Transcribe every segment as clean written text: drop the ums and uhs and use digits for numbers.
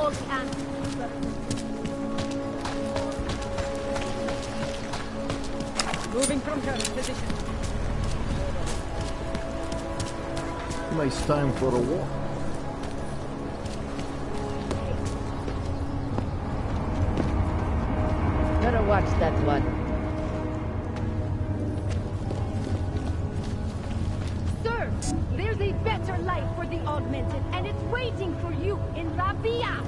all can. Moving from current position. Nice time for a walk. Better watch that one. Sir, there's a better life for the augmented, and it's waiting for you in La Via.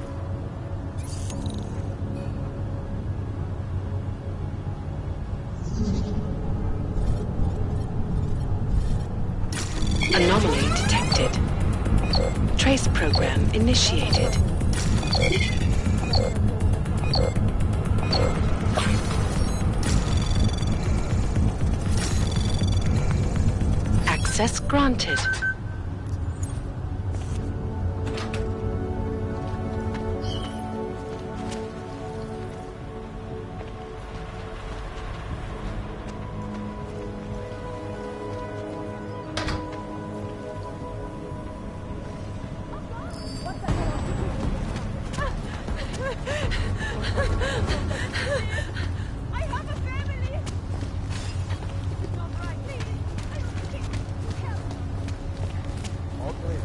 Anomaly detected. Trace program initiated. Access granted. I have a family. It's not right. Please. I need help. All clear.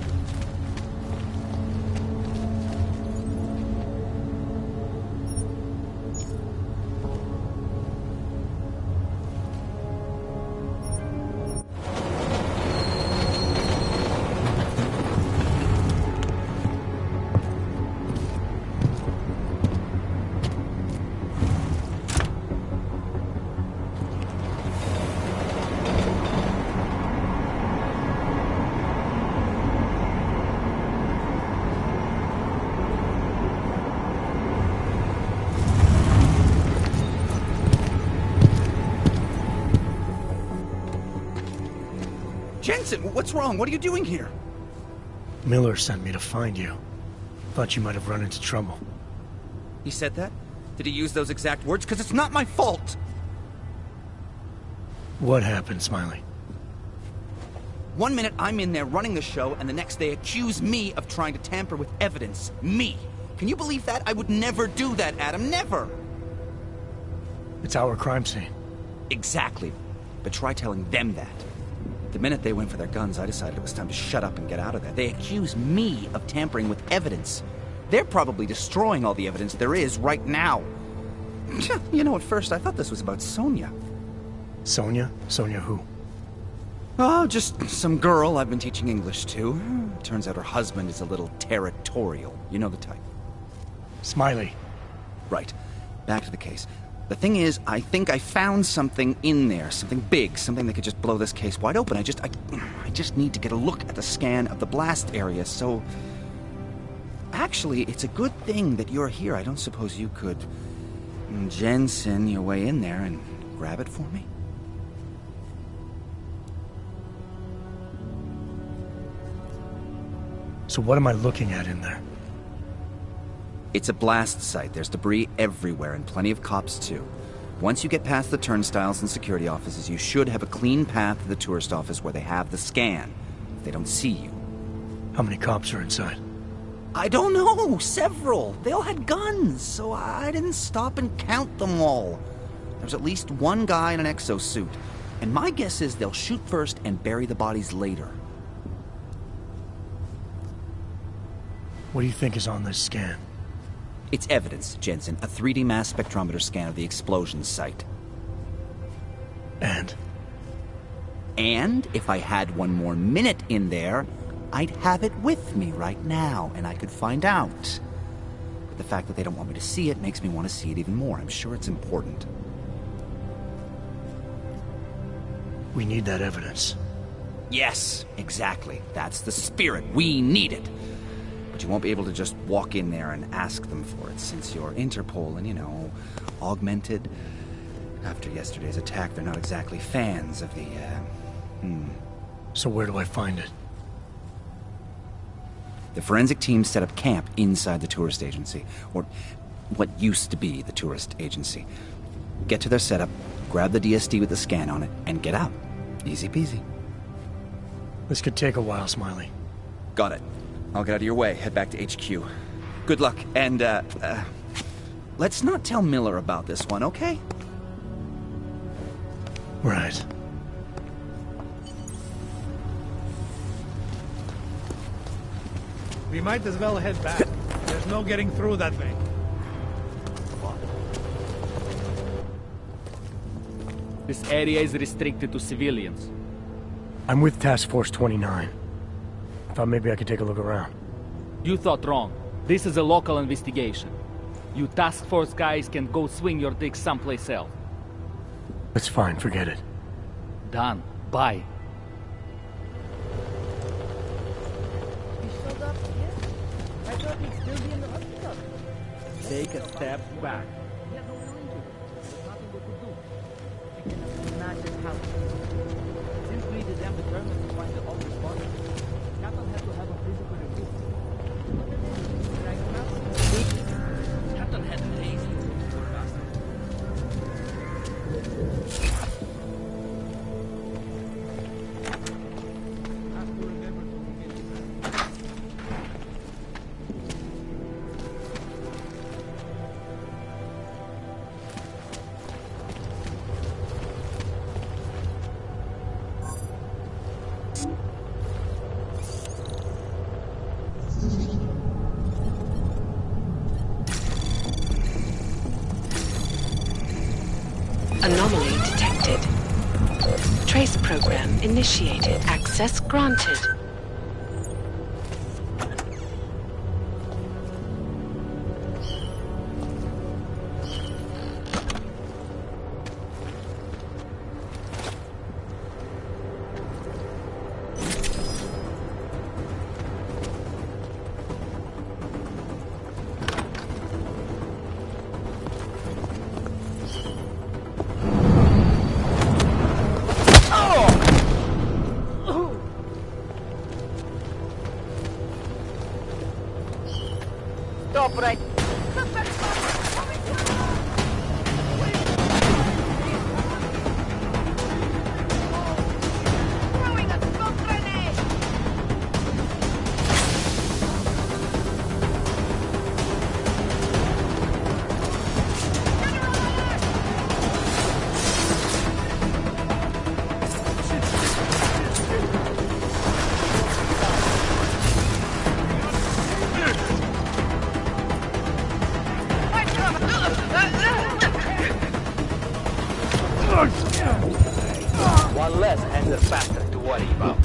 Jensen, what's wrong? What are you doing here? Miller sent me to find you. Thought you might have run into trouble. He said that? Did he use those exact words? Because it's not my fault! What happened, Smiley? 1 minute I'm in there running the show, and the next they accuse me of trying to tamper with evidence. Me! Can you believe that? I would never do that, Adam. Never! It's our crime scene. Exactly. But try telling them that. The minute they went for their guns, I decided it was time to shut up and get out of there. They accuse me of tampering with evidence. They're probably destroying all the evidence there is right now. You know, at first I thought this was about Sonia. Sonia? Sonia who? Oh, just some girl I've been teaching English to. Turns out her husband is a little territorial. You know the type. Smiley. Right. Back to the case. The thing is, I think I found something in there. Something big. Something that could just blow this case wide open. I just need to get a look at the scan of the blast area, so... Actually, it's a good thing that you're here. I don't suppose you could... Jensen your way in there and grab it for me? So what am I looking at in there? It's a blast site. There's debris everywhere, and plenty of cops, too. Once you get past the turnstiles and security offices, you should have a clean path to the tourist office where they have the scan. If they don't see you. How many cops are inside? I don't know. Several. They all had guns, so I didn't stop and count them all. There's at least one guy in an exosuit. And my guess is they'll shoot first and bury the bodies later. What do you think is on this scan? It's evidence, Jensen. A 3D mass spectrometer scan of the explosion site. And? And if I had one more minute in there, I'd have it with me right now, and I could find out. But the fact that they don't want me to see it makes me want to see it even more. I'm sure it's important. We need that evidence. Yes, exactly. That's the spirit. We need it. But you won't be able to just walk in there and ask them for it, since you're Interpol and, you know, augmented. After yesterday's attack, they're not exactly fans of the, So where do I find it? The forensic team set up camp inside the tourist agency, or what used to be the tourist agency. Get to their setup, grab the DSD with the scan on it, and get out. Easy peasy. This could take a while, Smiley. Got it. I'll get out of your way, head back to HQ. Good luck, and, let's not tell Miller about this one, okay? Right. We might as well head back. There's no getting through that way. This area is restricted to civilians. I'm with Task Force 29. Thought maybe I could take a look around. You thought wrong. This is a local investigation. You task force guys can go swing your dick someplace else. That's fine, forget it. Done. Bye. He showed up again? I thought he'd still be in the hospital. Take a step back. Imagine how... Since we did them determined to find the obvious body, Captain had to have a physical review. Captain had an ace. Anomaly detected. Trace program initiated. Access granted. Stop right. Throwing a smoke grenade! One less anger factor to worry about.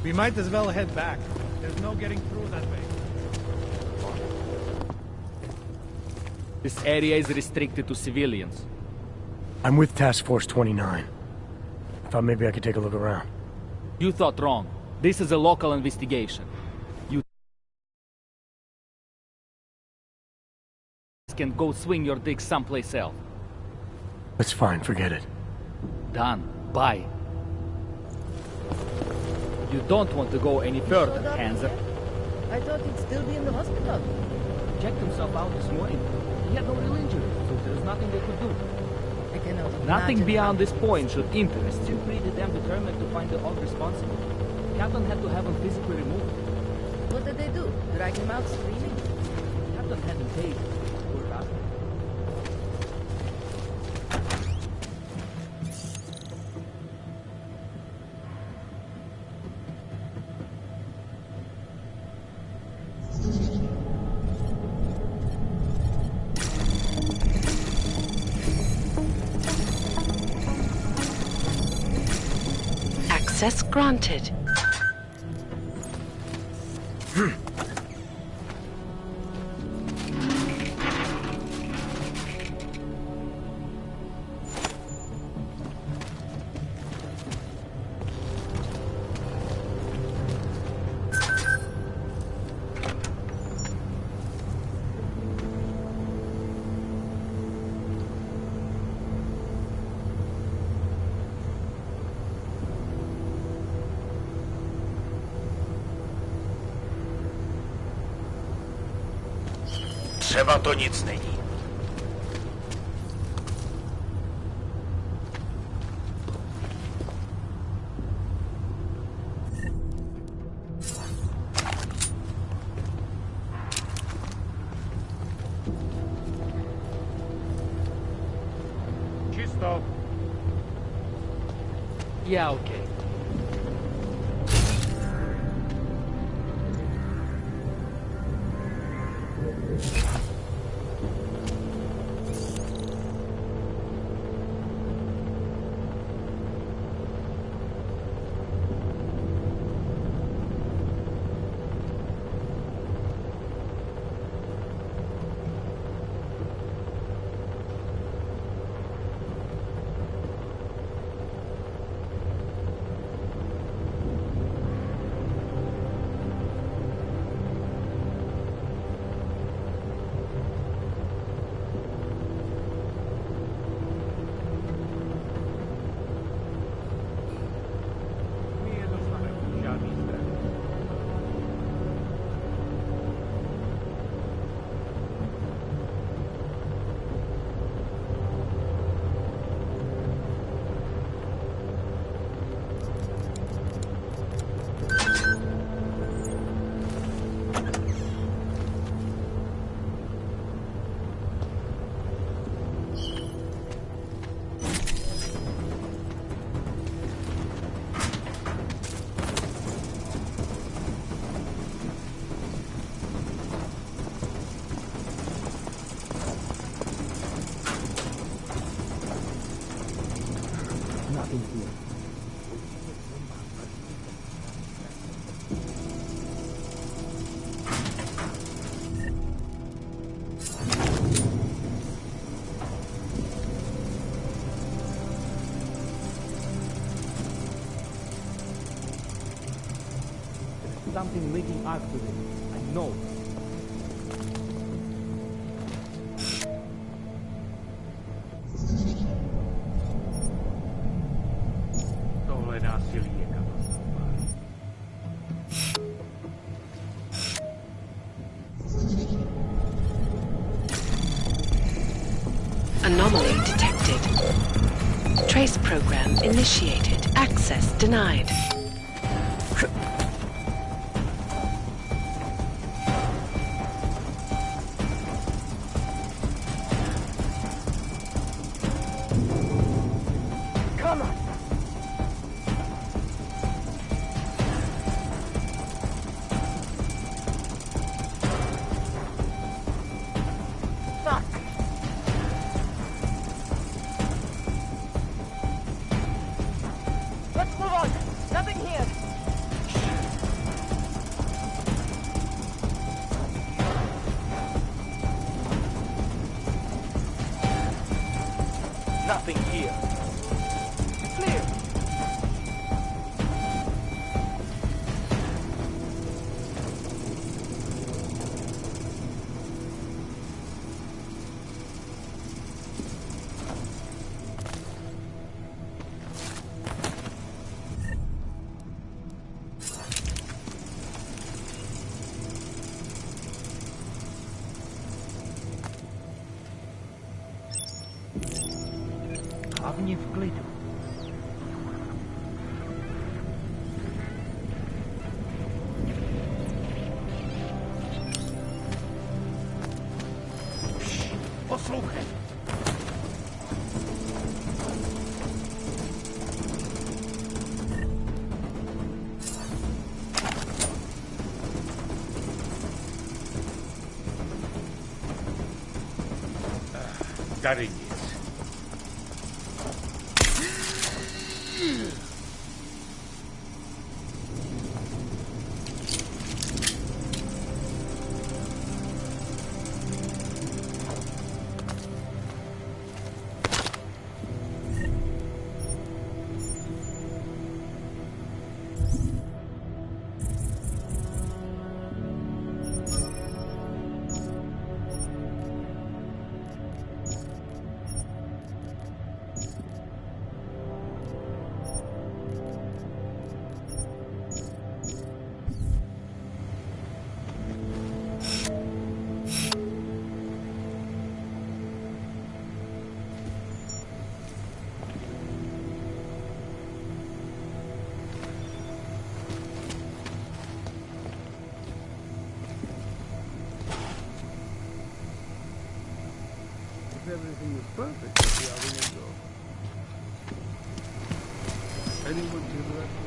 We might as well head back. There's no getting through that way. This area is restricted to civilians. I'm with Task Force 29. Thought maybe I could take a look around. You thought wrong. This is a local investigation. You can go swing your dick someplace else. That's fine, forget it. Done. Bye. You don't want to go any further, Showed up Hanser. again? I thought he'd still be in the hospital. Checked himself out this morning. He had no real injury, so there's nothing they could do. I cannot Nothing imagine beyond how... this point should interest you. Simply the damn determined to find the all responsible. Captain had to have him physically removed. What did they do? Drag him out screaming? Captain had him paid. Poor bastard. Access granted. Třeba to nic není. Čisto. Yeah, okay. Something leaking out to it. I know. Tohle násilí je katastrofální. Anomaly detected. Trace program initiated. Access denied. Let's move on. Nothing here. Nothing here. Clear. Hlavně v klidu. Poslouchej. Tady nic. everything was perfect at the outing end goal. Anyone do the rest?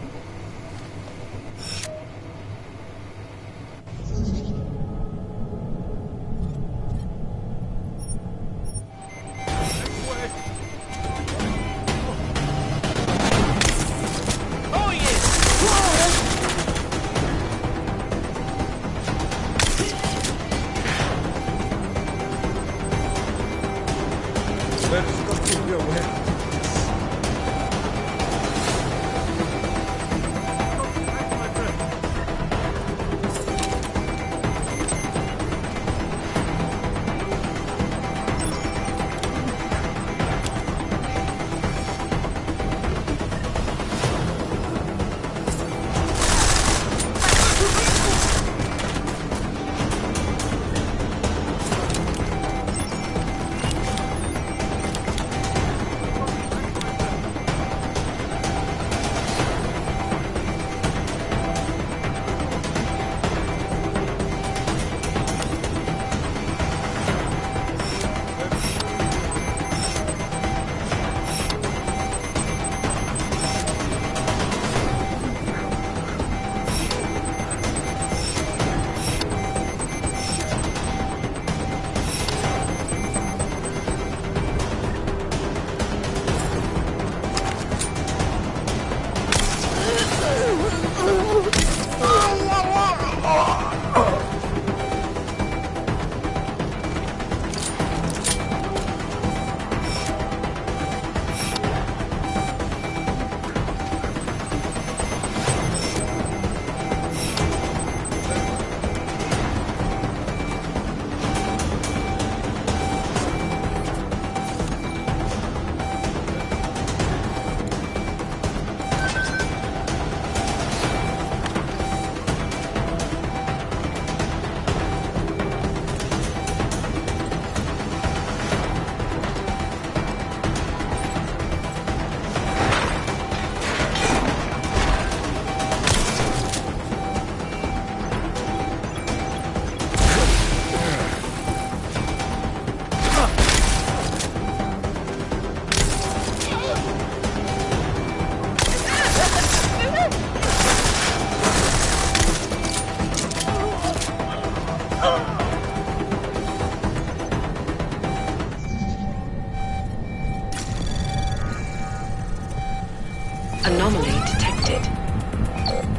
Anomaly detected.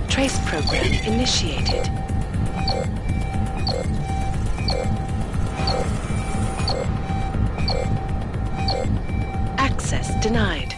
Trace program initiated. Access denied.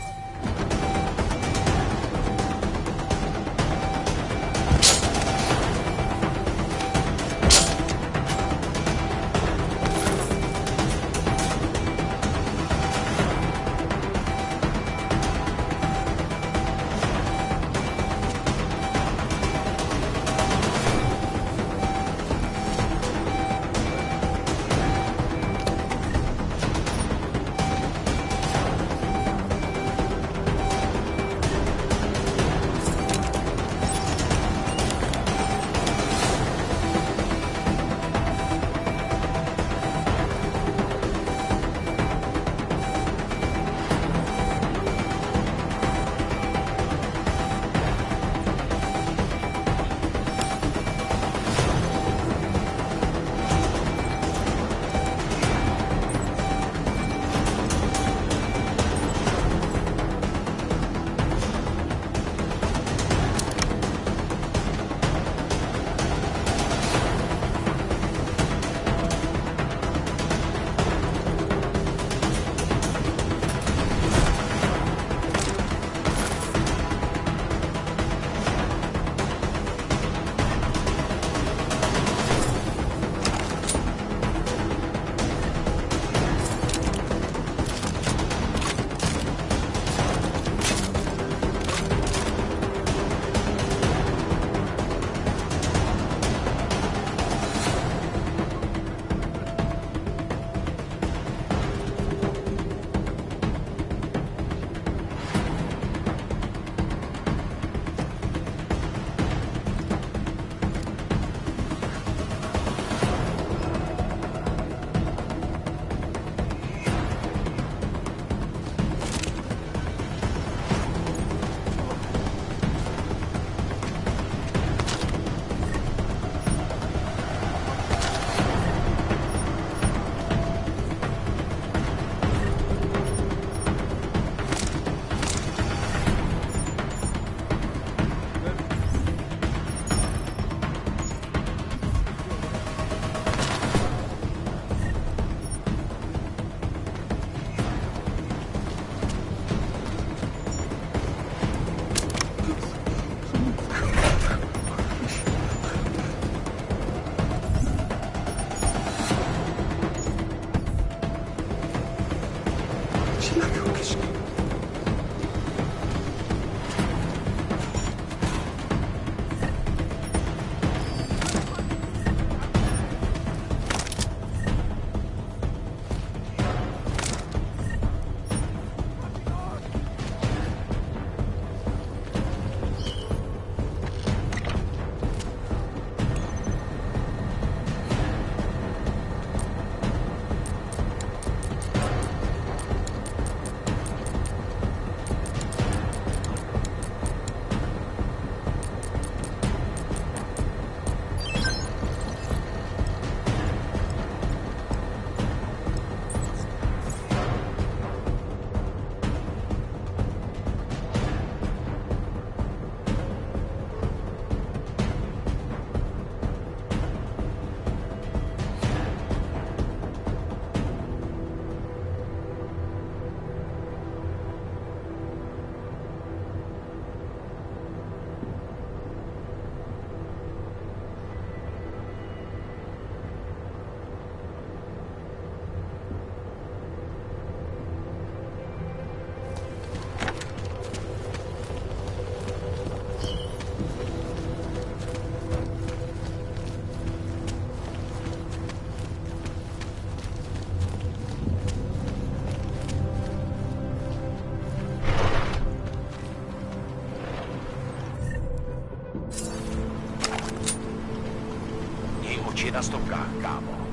Řidiči na stopkách, kámo.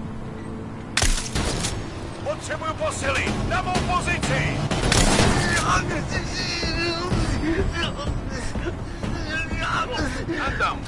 Potřebuju posily! Na mou pozici! Andam!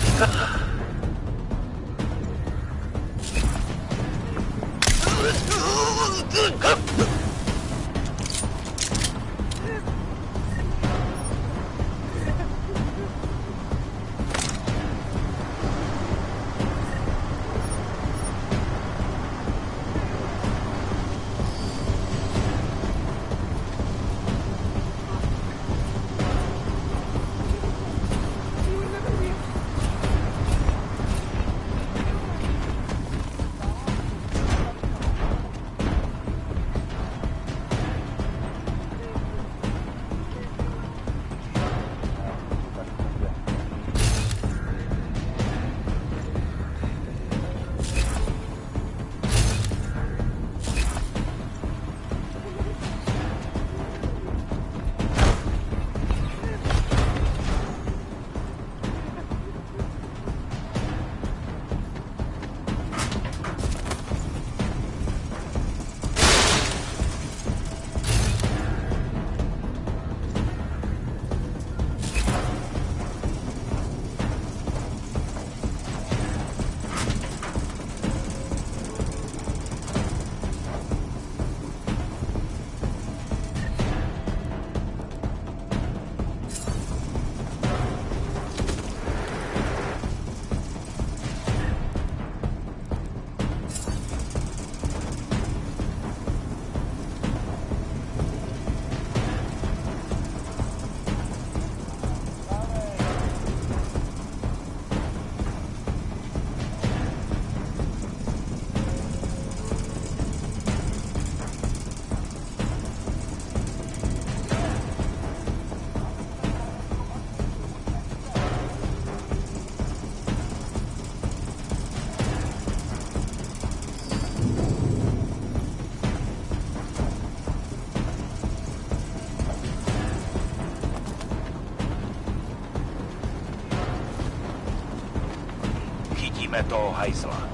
Chytíme toho hajzla.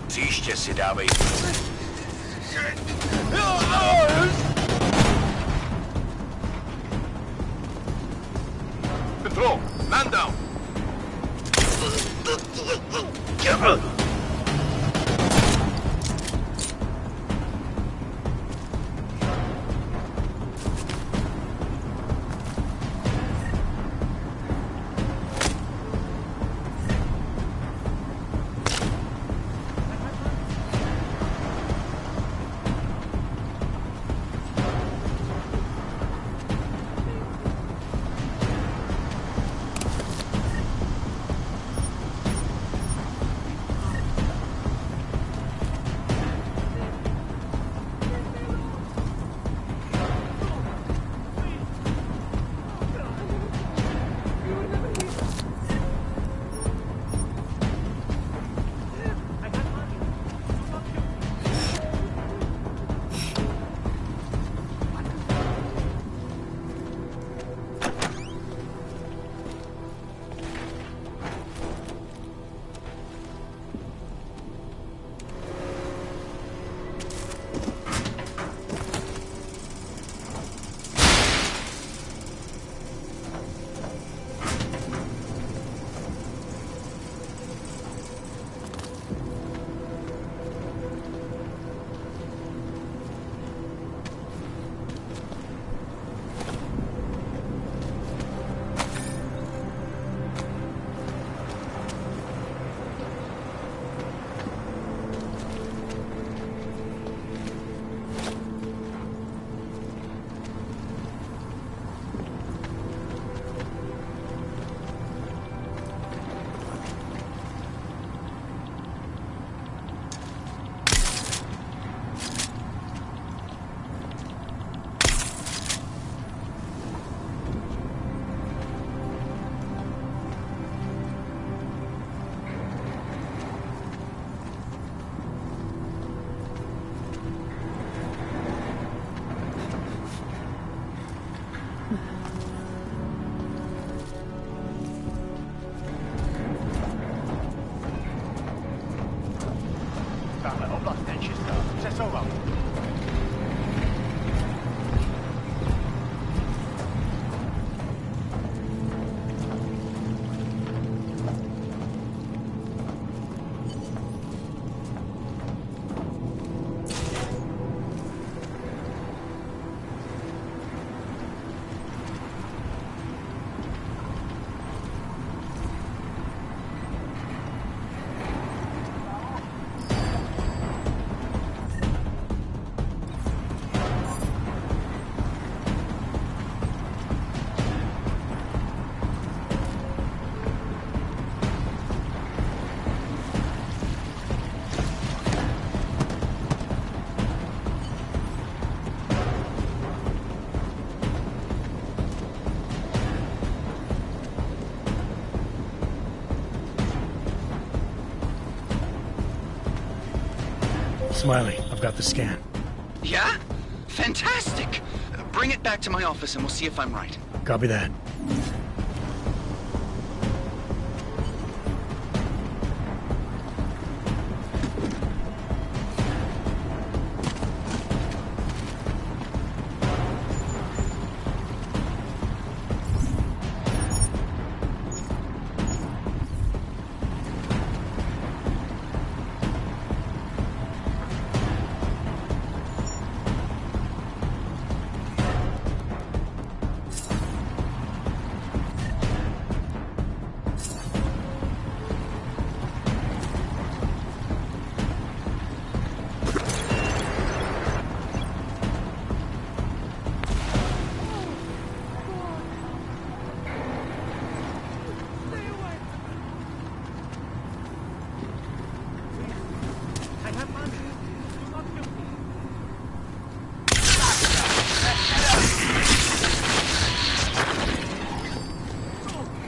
Příště si dávej. Control, man down. Tahle oblast je čistá. Přesouvám. Smiley, I've got the scan. Yeah? Fantastic! Bring it back to my office and we'll see if I'm right. Copy that.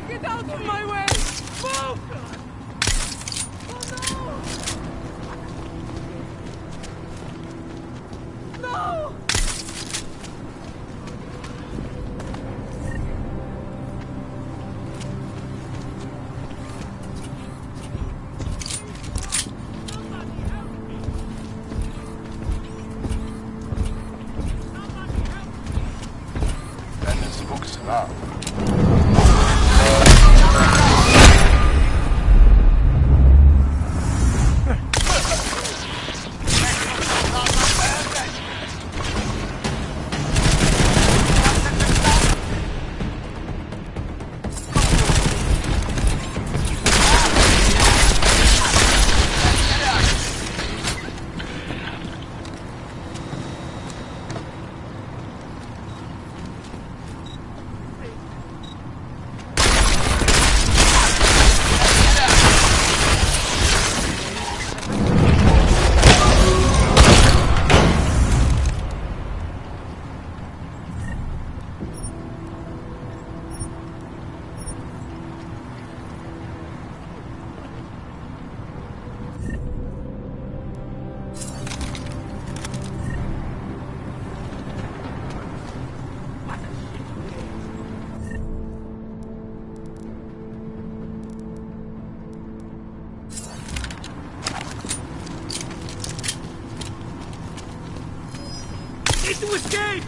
Get out of my way! Move! Oh no! No! And it's focusing up. Need to escape!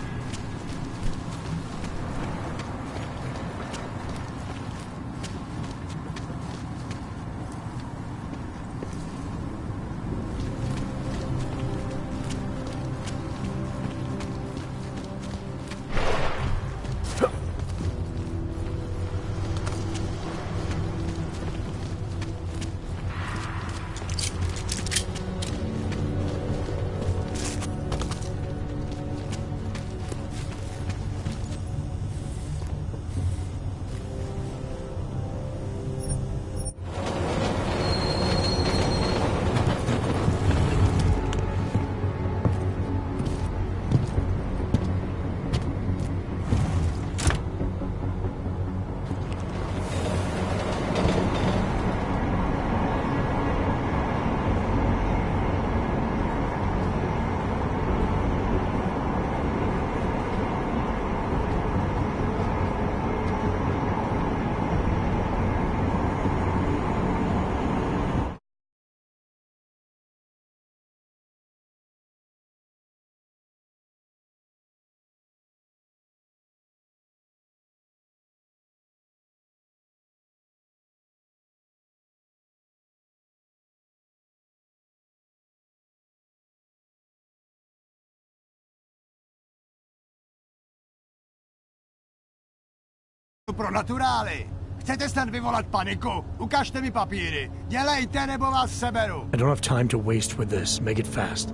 Pro naturály. Chcete snad vyvolat paniku? Ukažte mi papíry. Dělejte, nebo vás seberu. I don't have time to waste with this. Make it fast.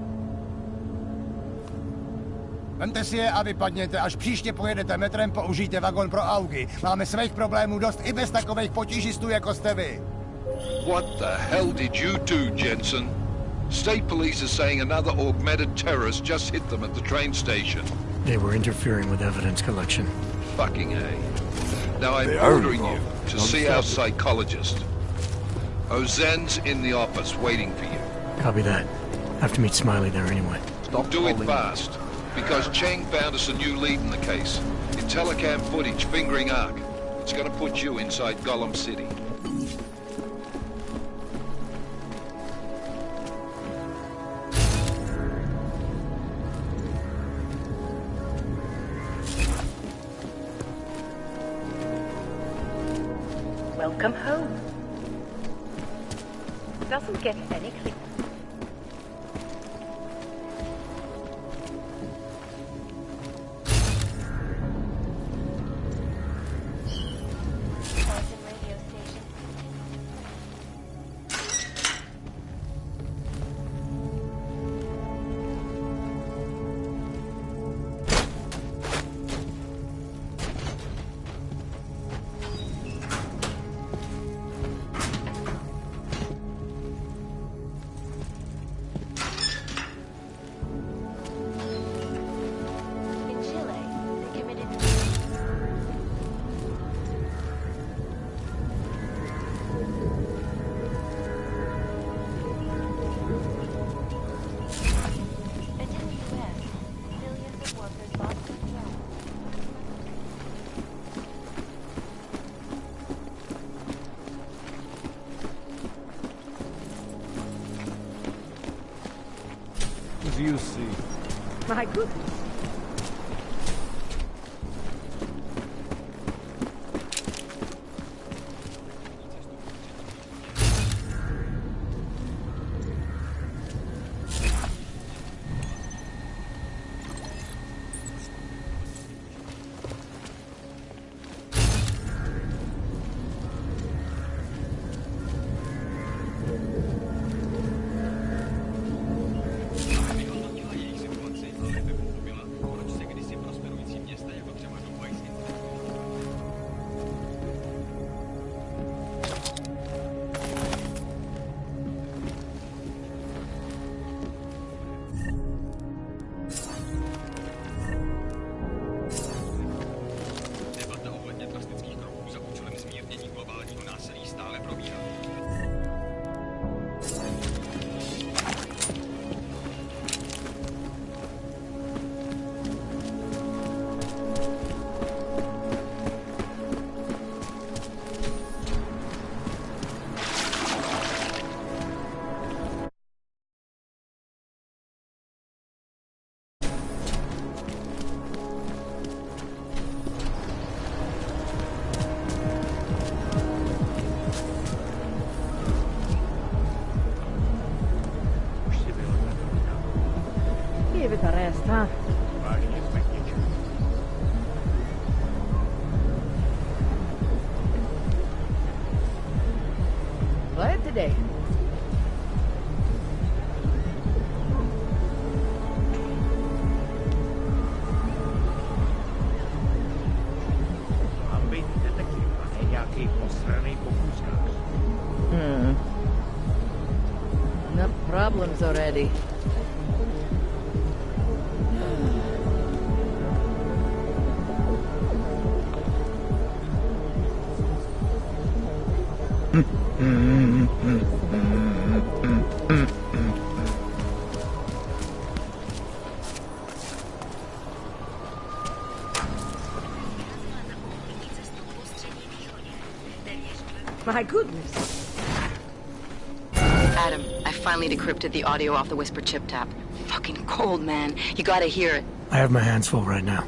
Vemte si je a vypadněte. Až příště pojedete metrem, použijte vagon pro augy. Máme svých problémů dost i bez takových potížistů, jako jste vy. What the hell did you do, Jensen? State police are saying another augmented terrorist just hit them at the train station. They were interfering with evidence collection. Fucking A. Now I'm ordering you to see our psychologist. Ozen's in the office waiting for you. Copy that. Have to meet Smiley there anyway. Do it fast, because Cheng found us a new lead in the case. In telecam footage fingering Ark. It's gonna put you inside Gollum City. Welcome home. Doesn't get any clearer. You see. My goodness. Give it a rest, huh? Glad today. Mám být detektiv a ne nějaký posranej pokuskář. Enough problems already. My goodness. Adam, I finally decrypted the audio off the Whisper chip tap. Fucking cold, man. You gotta hear it. I have my hands full right now.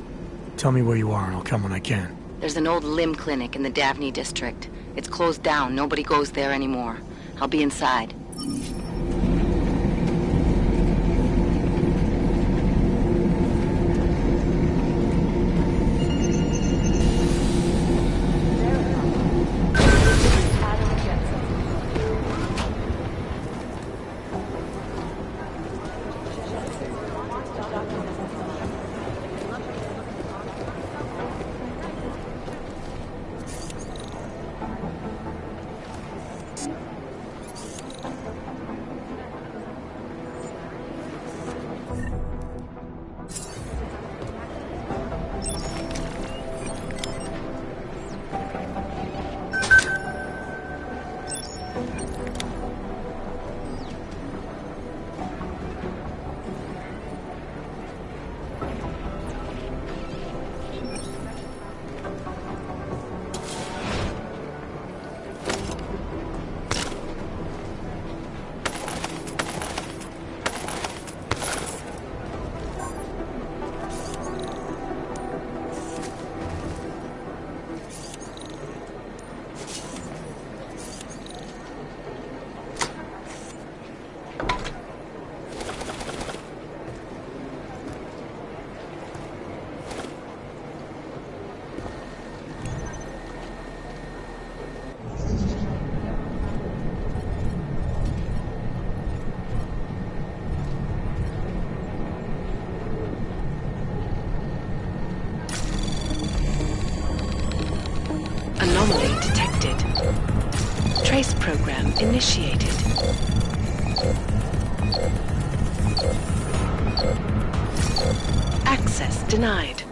Tell me where you are and I'll come when I can. There's an old limb clinic in the Daphne district. It's closed down. Nobody goes there anymore. I'll be inside. Anomaly detected. Trace program initiated. Access denied.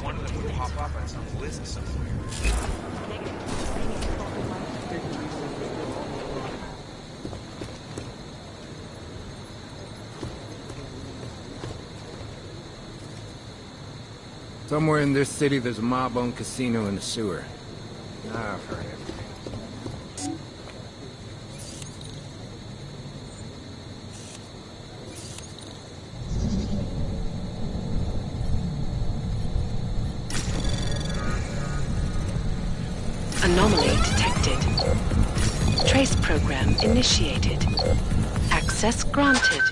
One of them would pop up on some list somewhere. Somewhere in this city, there's a mob-owned casino in the sewer. I've heard it. Anomaly detected. Trace program initiated. Access granted.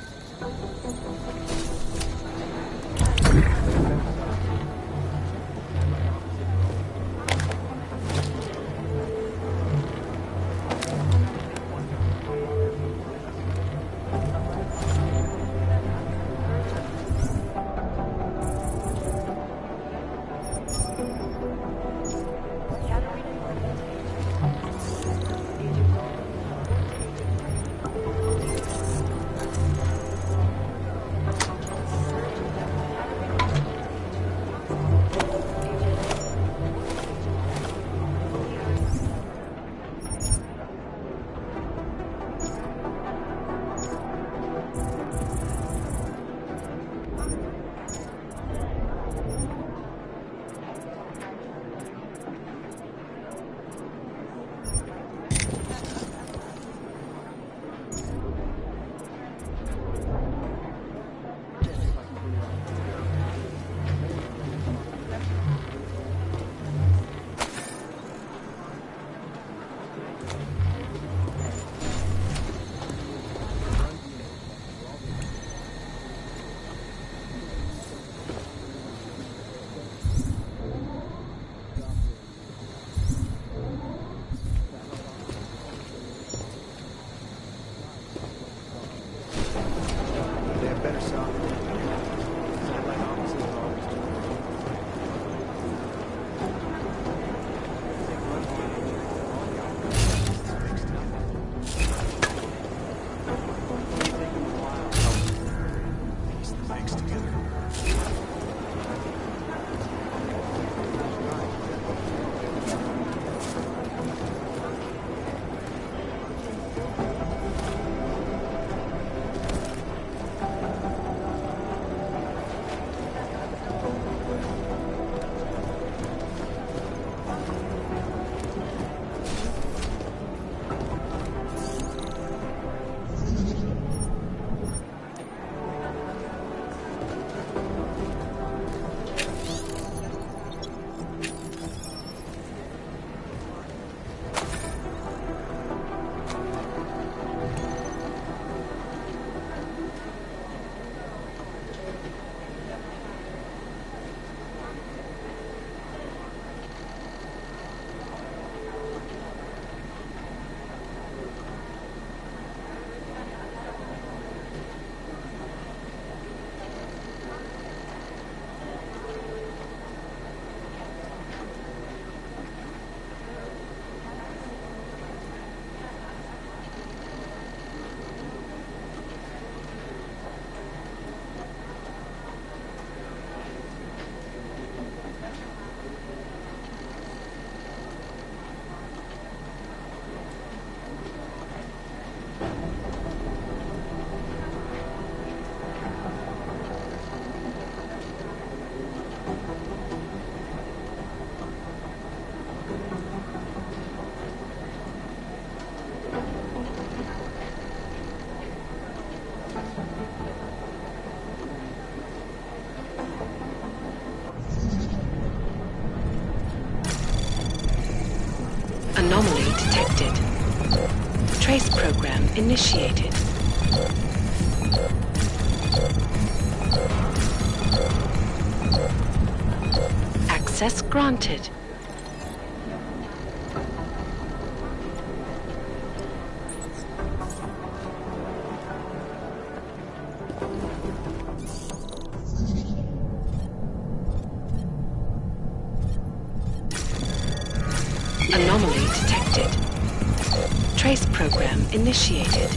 program initiated. Access granted. Anomaly detected. Trace program initiated.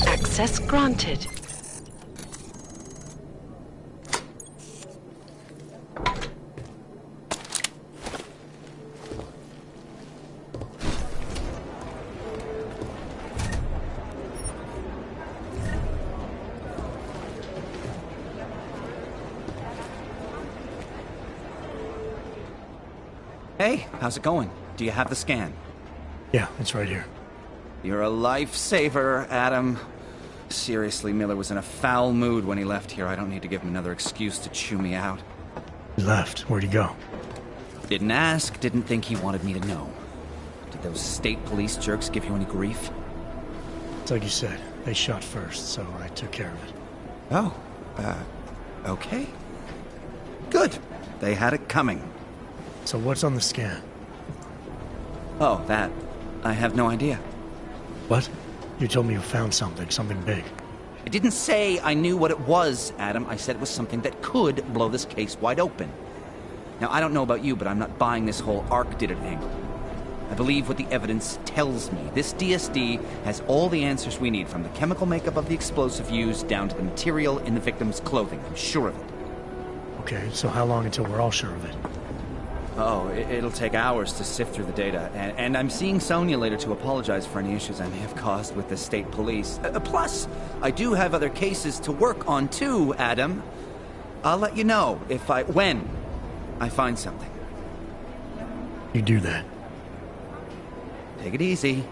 Access granted. Hey, how's it going? Do you have the scan? Yeah, it's right here. You're a lifesaver, Adam. Seriously, Miller was in a foul mood when he left here. I don't need to give him another excuse to chew me out. He left. Where'd he go? Didn't ask, didn't think he wanted me to know. Did those state police jerks give you any grief? It's like you said. They shot first, so I took care of it. Oh, okay. Good. They had it coming. So what's on the scan? Oh, that. I have no idea. What? You told me you found something big. I didn't say I knew what it was, Adam. I said it was something that could blow this case wide open. Now, I don't know about you, but I'm not buying this whole Ark did it angle. I believe what the evidence tells me. This DSD has all the answers we need, from the chemical makeup of the explosive used down to the material in the victim's clothing. I'm sure of it. Okay, so how long until we're all sure of it? Oh, it'll take hours to sift through the data, and I'm seeing Sonia later to apologize for any issues I may have caused with the state police. Plus, I do have other cases to work on too, Adam. I'll let you know when I find something. You do that. Take it easy.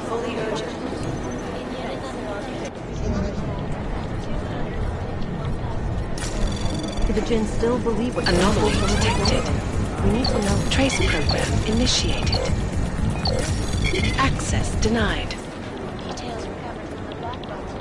Fully urgent. Do the Jinn still believe what Anomaly detected. We need to know. Trace program initiated. Access denied. Details recovered from the black box.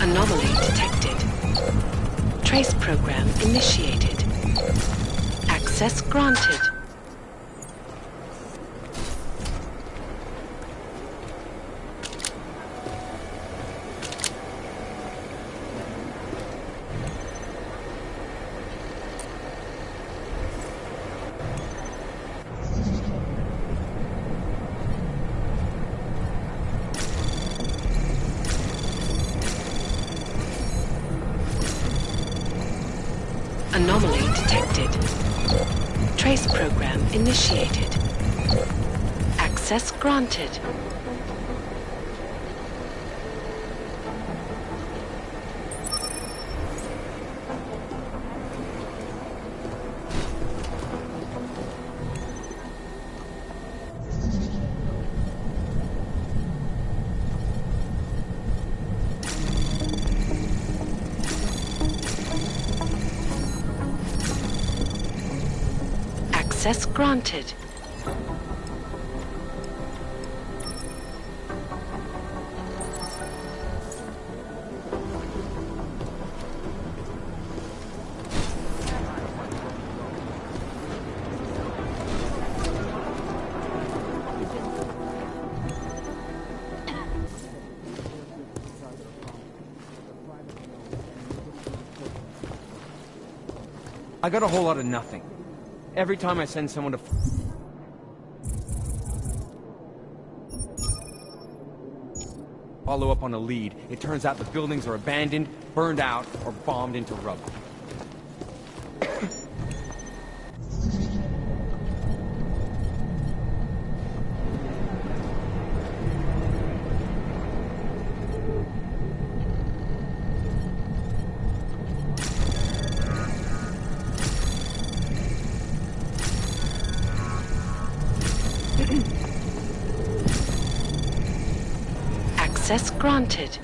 Anomaly detected. Trace program initiated. Access granted. Anomaly detected. Trace program initiated. Access granted. Access granted. I got a whole lot of nothing. Every time I send someone to follow up on a lead, it turns out the buildings are abandoned, burned out, or bombed into rubble. Access granted.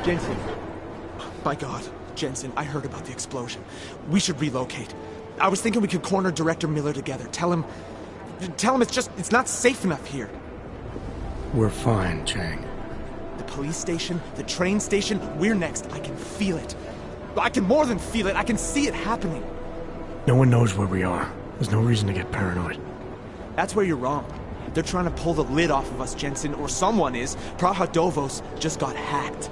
Jensen. My God, Jensen, I heard about the explosion. We should relocate. I was thinking we could corner Director Miller together. Tell him it's not safe enough here. We're fine, Chang. The police station, the train station, we're next. I can feel it. I can more than feel it. I can see it happening. No one knows where we are. There's no reason to get paranoid. That's where you're wrong. They're trying to pull the lid off of us, Jensen, or someone is. Praha Dovos just got hacked.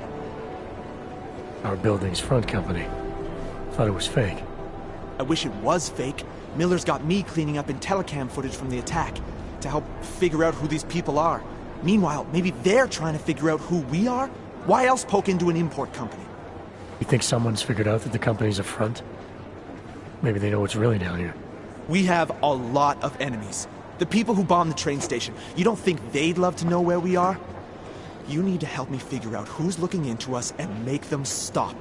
Our building's front company. Thought it was fake. I wish it was fake. Miller's got me cleaning up IntelliCam footage from the attack to help figure out who these people are. Meanwhile, maybe they're trying to figure out who we are? Why else poke into an import company? You think someone's figured out that the company's a front? Maybe they know what's really down here. We have a lot of enemies. The people who bombed the train station. You don't think they'd love to know where we are? You need to help me figure out who's looking into us and make them stop.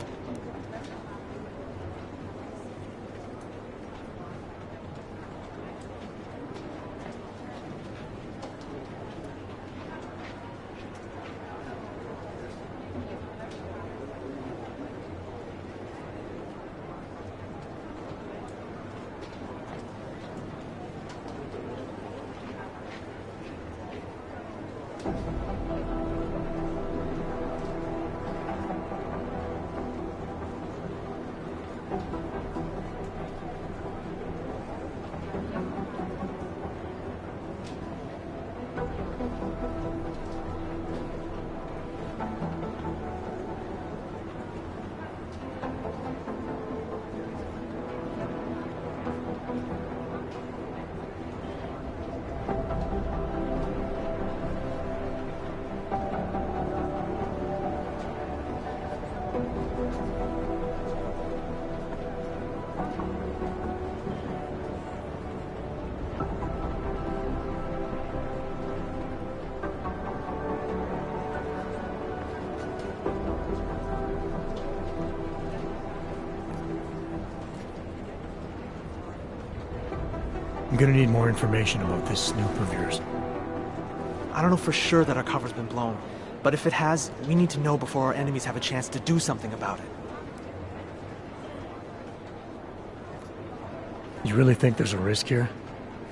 gonna need more information about this snoop of yours. I don't know for sure that our cover's been blown, but if it has, we need to know before our enemies have a chance to do something about it. You really think there's a risk here?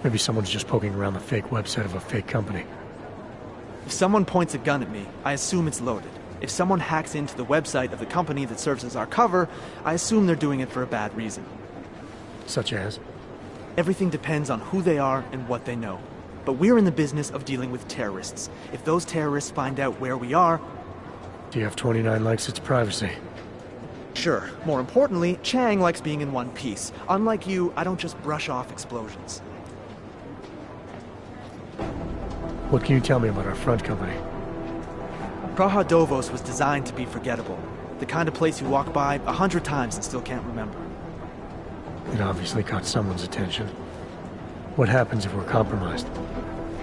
Maybe someone's just poking around the fake website of a fake company. If someone points a gun at me, I assume it's loaded. If someone hacks into the website of the company that serves as our cover, I assume they're doing it for a bad reason. Such as? Everything depends on who they are and what they know. But we're in the business of dealing with terrorists. If those terrorists find out where we are... TF-29 likes its privacy. Sure. More importantly, Chang likes being in one piece. Unlike you, I don't just brush off explosions. What can you tell me about our front company? Praha Dovos was designed to be forgettable. The kind of place you walk by 100 times and still can't remember. It obviously caught someone's attention. What happens if we're compromised?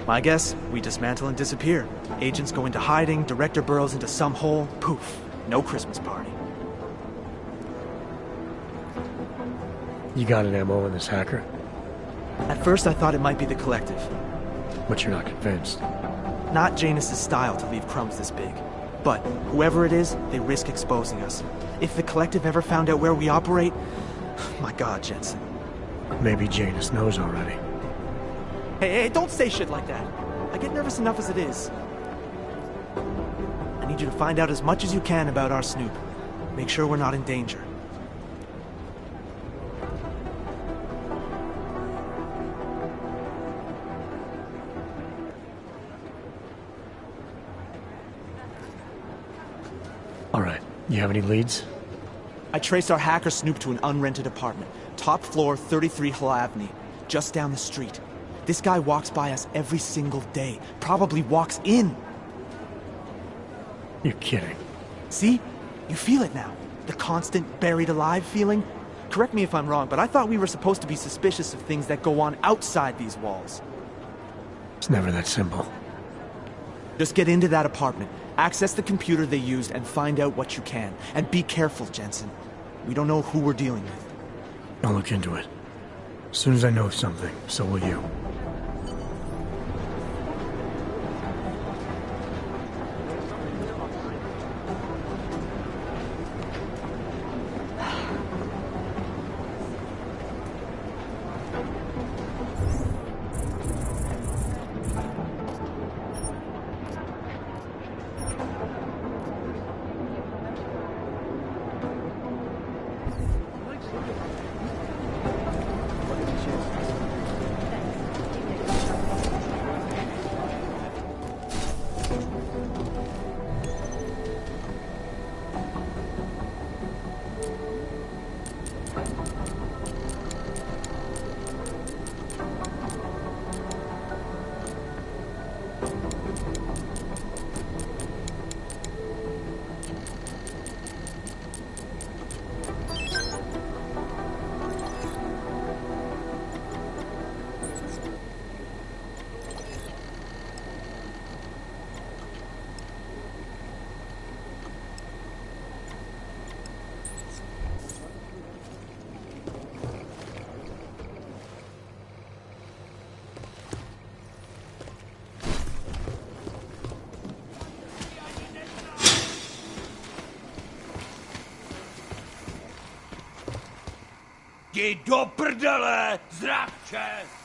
My guess, we dismantle and disappear. Agents go into hiding, director burrows into some hole, poof, no Christmas party. You got an MO in this hacker? At first I thought it might be the Collective. But you're not convinced? Not Janus's style to leave crumbs this big. But whoever it is, they risk exposing us. If the Collective ever found out where we operate... My God, Jensen. Maybe Janus knows already. Hey, don't say shit like that. I get nervous enough as it is. I need you to find out as much as you can about our Snoop. Make sure we're not in danger. All right. You have any leads? I traced our hacker Snoop to an unrented apartment. Top floor, 33 Hill Avenue. Just down the street. This guy walks by us every single day. Probably walks in. You're kidding. See? You feel it now. The constant buried alive feeling. Correct me if I'm wrong, but I thought we were supposed to be suspicious of things that go on outside these walls. It's never that simple. Just get into that apartment, access the computer they used, and find out what you can. And be careful, Jensen. We don't know who we're dealing with. I'll look into it. As soon as I know something, so will you. Jdi do prdele, zrabče!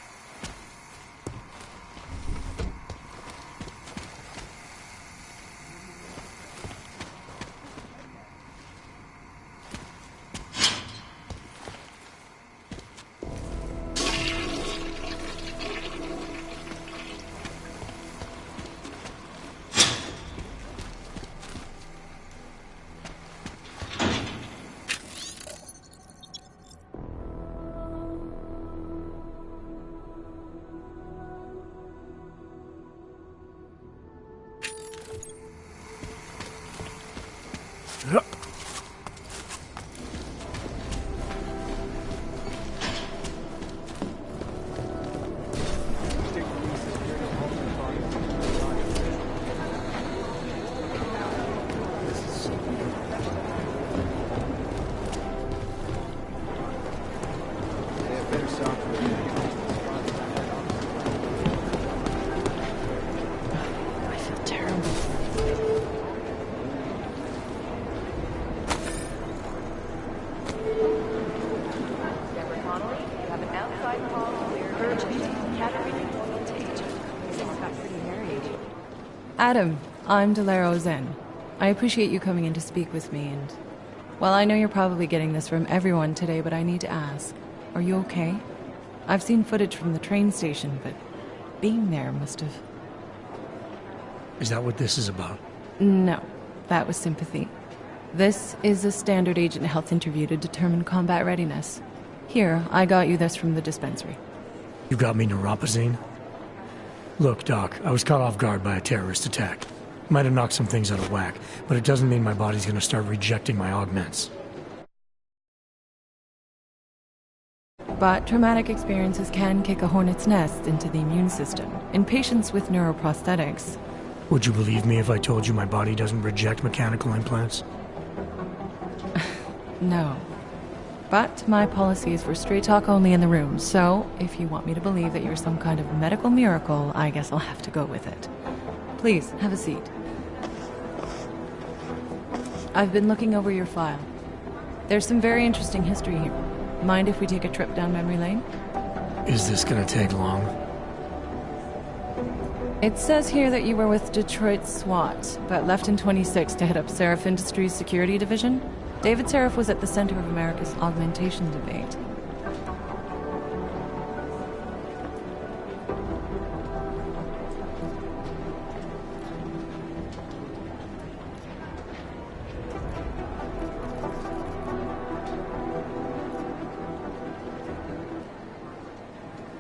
Adam, I'm Delaro Zen. I appreciate you coming in to speak with me, and... Well, I know you're probably getting this from everyone today, but I need to ask. Are you okay? I've seen footage from the train station, but being there must have... Is that what this is about? No, that was sympathy. This is a standard agent health interview to determine combat readiness. Here, I got you this from the dispensary. You got me neuropazine? Look, Doc, I was caught off guard by a terrorist attack. Might have knocked some things out of whack, but it doesn't mean my body's gonna start rejecting my augments. But traumatic experiences can kick a hornet's nest into the immune system. In patients with neuroprosthetics... Would you believe me if I told you my body doesn't reject mechanical implants? No. But my policy is for straight talk only in the room, so if you want me to believe that you're some kind of medical miracle, I guess I'll have to go with it. Please, have a seat. I've been looking over your file. There's some very interesting history here. Mind if we take a trip down memory lane? Is this gonna take long? It says here that you were with Detroit SWAT, but left in 26 to head up Seraph Industries' security division. David Seraph was at the center of America's augmentation debate.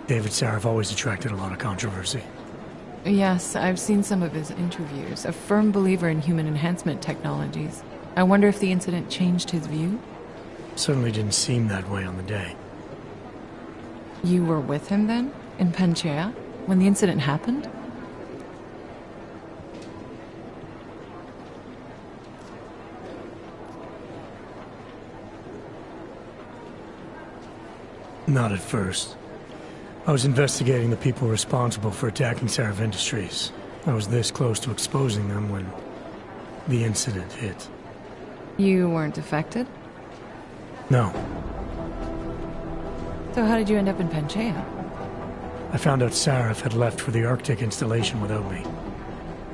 David Seraph always attracted a lot of controversy. Yes, I've seen some of his interviews. A firm believer in human enhancement technologies. I wonder if the incident changed his view? Certainly didn't seem that way on the day. You were with him then? In Panchea? When the incident happened? Not at first. I was investigating the people responsible for attacking Seraph Industries. I was this close to exposing them when the incident hit. You weren't affected? No. So how did you end up in Panchea? I found out Seraph had left for the Arctic installation without me.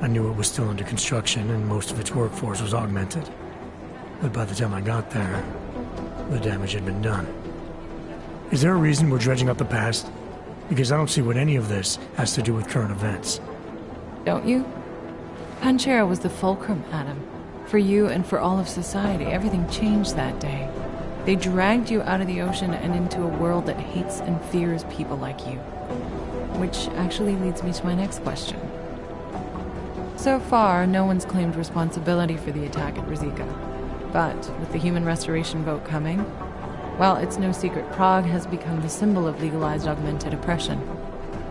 I knew it was still under construction and most of its workforce was augmented. But by the time I got there, the damage had been done. Is there a reason we're dredging up the past? Because I don't see what any of this has to do with current events. Don't you? Panchea was the fulcrum, Adam. For you and for all of society, everything changed that day. They dragged you out of the ocean and into a world that hates and fears people like you. Which actually leads me to my next question. So far, no one's claimed responsibility for the attack at Rizika. But with the human restoration vote coming, well, it's no secret Prague has become the symbol of legalized augmented oppression.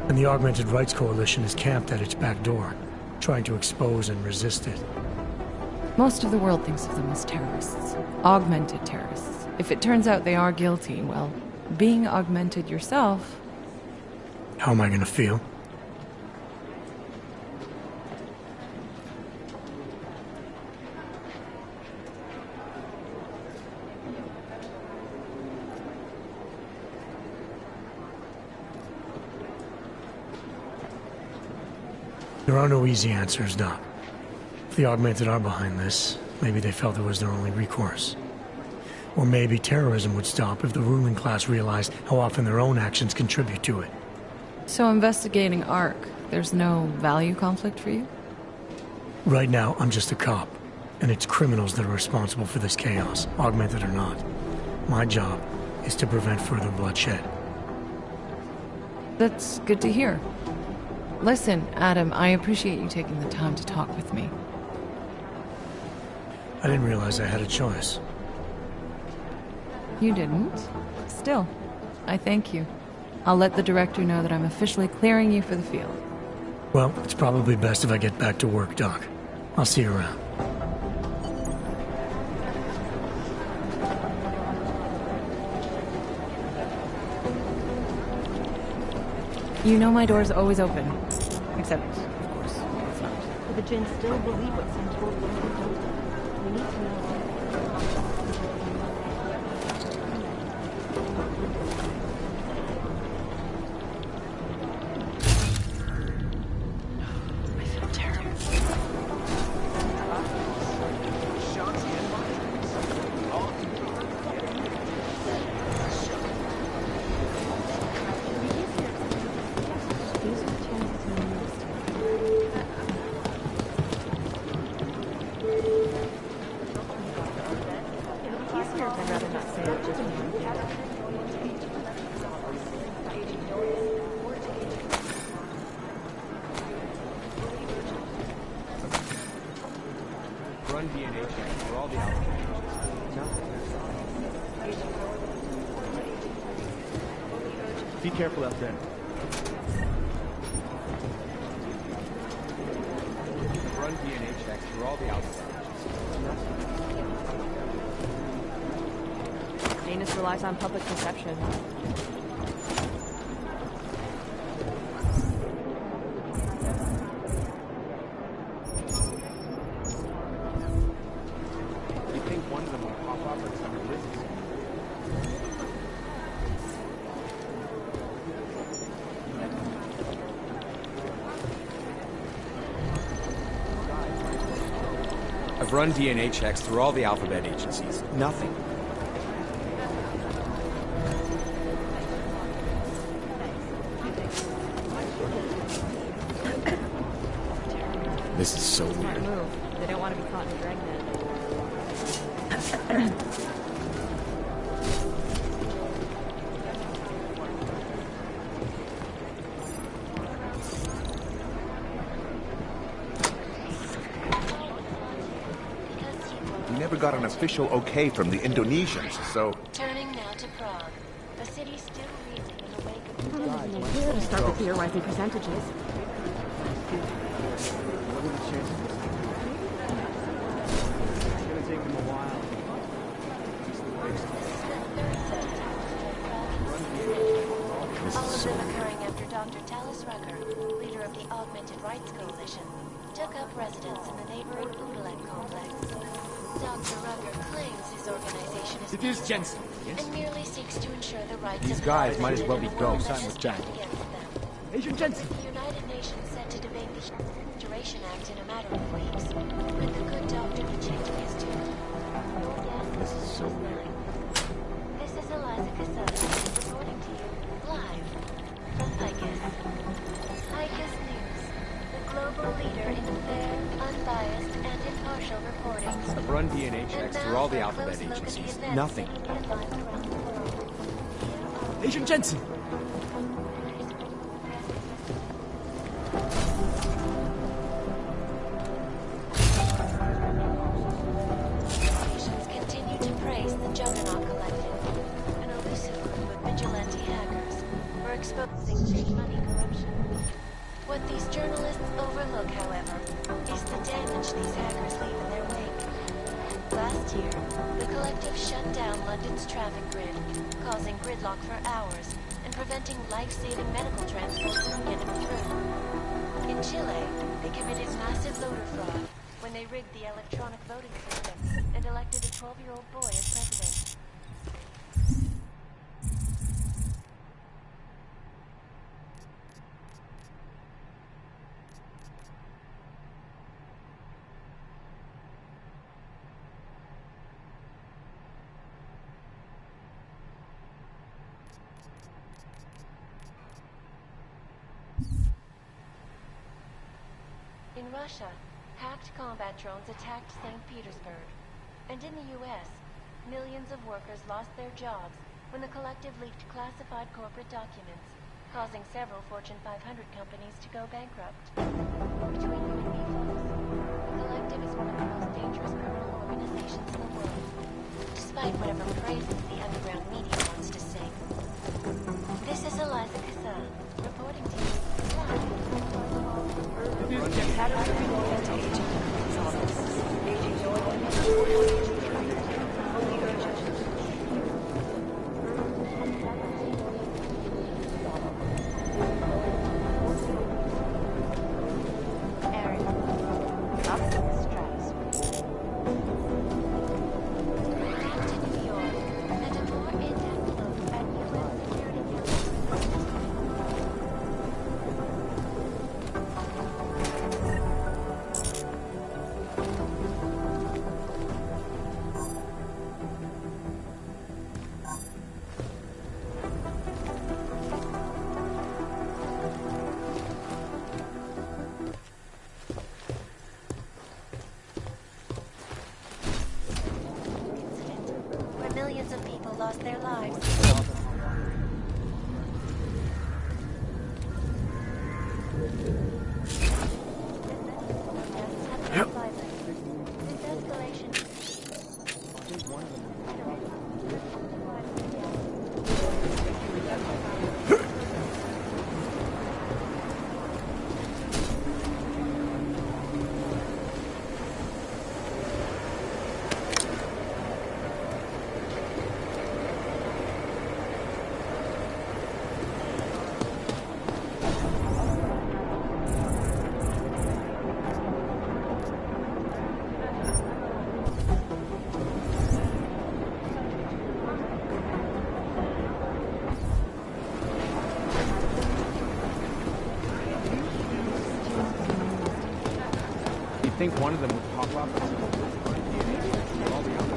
And the Augmented Rights Coalition is camped at its back door, trying to expose and resist it. Most of the world thinks of them as terrorists. Augmented terrorists. If it turns out they are guilty, well, being augmented yourself... How am I gonna feel? There are no easy answers, Doc. If the Augmented are behind this, maybe they felt it was their only recourse. Or maybe terrorism would stop if the ruling class realized how often their own actions contribute to it. So investigating ARC, there's no value conflict for you? Right now, I'm just a cop, and it's criminals that are responsible for this chaos, augmented or not. My job is to prevent further bloodshed. That's good to hear. Listen, Adam, I appreciate you taking the time to talk with me. I didn't realize I had a choice. You didn't? Still, I thank you. I'll let the director know that I'm officially clearing you for the field. Well, it's probably best if I get back to work, Doc. I'll see you around. You know my door's always open. Except, of course, it's not. The Jinn still believe what Sam told them they don't. We need to know. I feel terrible. run DNA checks for all the alpha. Be careful out there. Run DNA checks for all the alpha. Janus relies on public perception. You think one of them will pop up or some risks? I've run DNA checks through all the alphabet agencies. Nothing. This is so Smart weird. move. They don't want to be caught in Dragnet. We never got an official okay from the Indonesians, so... Turning now to Prague. The city still reeling in the wake of the It isn't even clear to start with theorizing percentages. What are the chances? It's gonna take them a while. All of them occurring after Dr. Talis Rucker, leader of the Augmented Rights Coalition, took up residence in the neighboring Udalek complex. Dr. Rucker claims his organization is It is Jensen, yes? and merely seeks to ensure the rights These of guys the might as well be Augmented ghosts. and I'm with one Jack. that has turned against them. Agent Jensen! The United Nations set to debate the Restoration Act in a matter of weeks, with the good doctor changing his tune. This is so weird. This is Eliza Casella, reporting to you, live, from Picus. Picus News, the global leader in fair, unbiased, and impartial reporting. I've run DNA checks through all the alphabet agencies. Nothing. Agent Jensen! Nations continue to praise the Juggernaut Collective, an elusive group of vigilante hackers, for exposing big money corruption. What these journalists overlook, however, is the damage these hackers leave in their wake. Last year, the Collective shut down London's traffic grid, causing gridlock for hours and preventing life-saving medical transport from getting through. In Chile, they committed massive voter fraud when they rigged the electronic voting system and elected a 12-year-old boy as president. In Russia, hacked combat drones attacked St. Petersburg. And in the US, millions of workers lost their jobs when the Collective leaked classified corporate documents, causing several Fortune 500 companies to go bankrupt. Between you and me, folks, the Collective is one of the most dangerous criminal organizations in the world, despite whatever praises the underground media wants to sing. This is Eliza Casal, reporting to you live. Where millions of people lost their lives. think one of them would pop up and run DNA checks through all the others.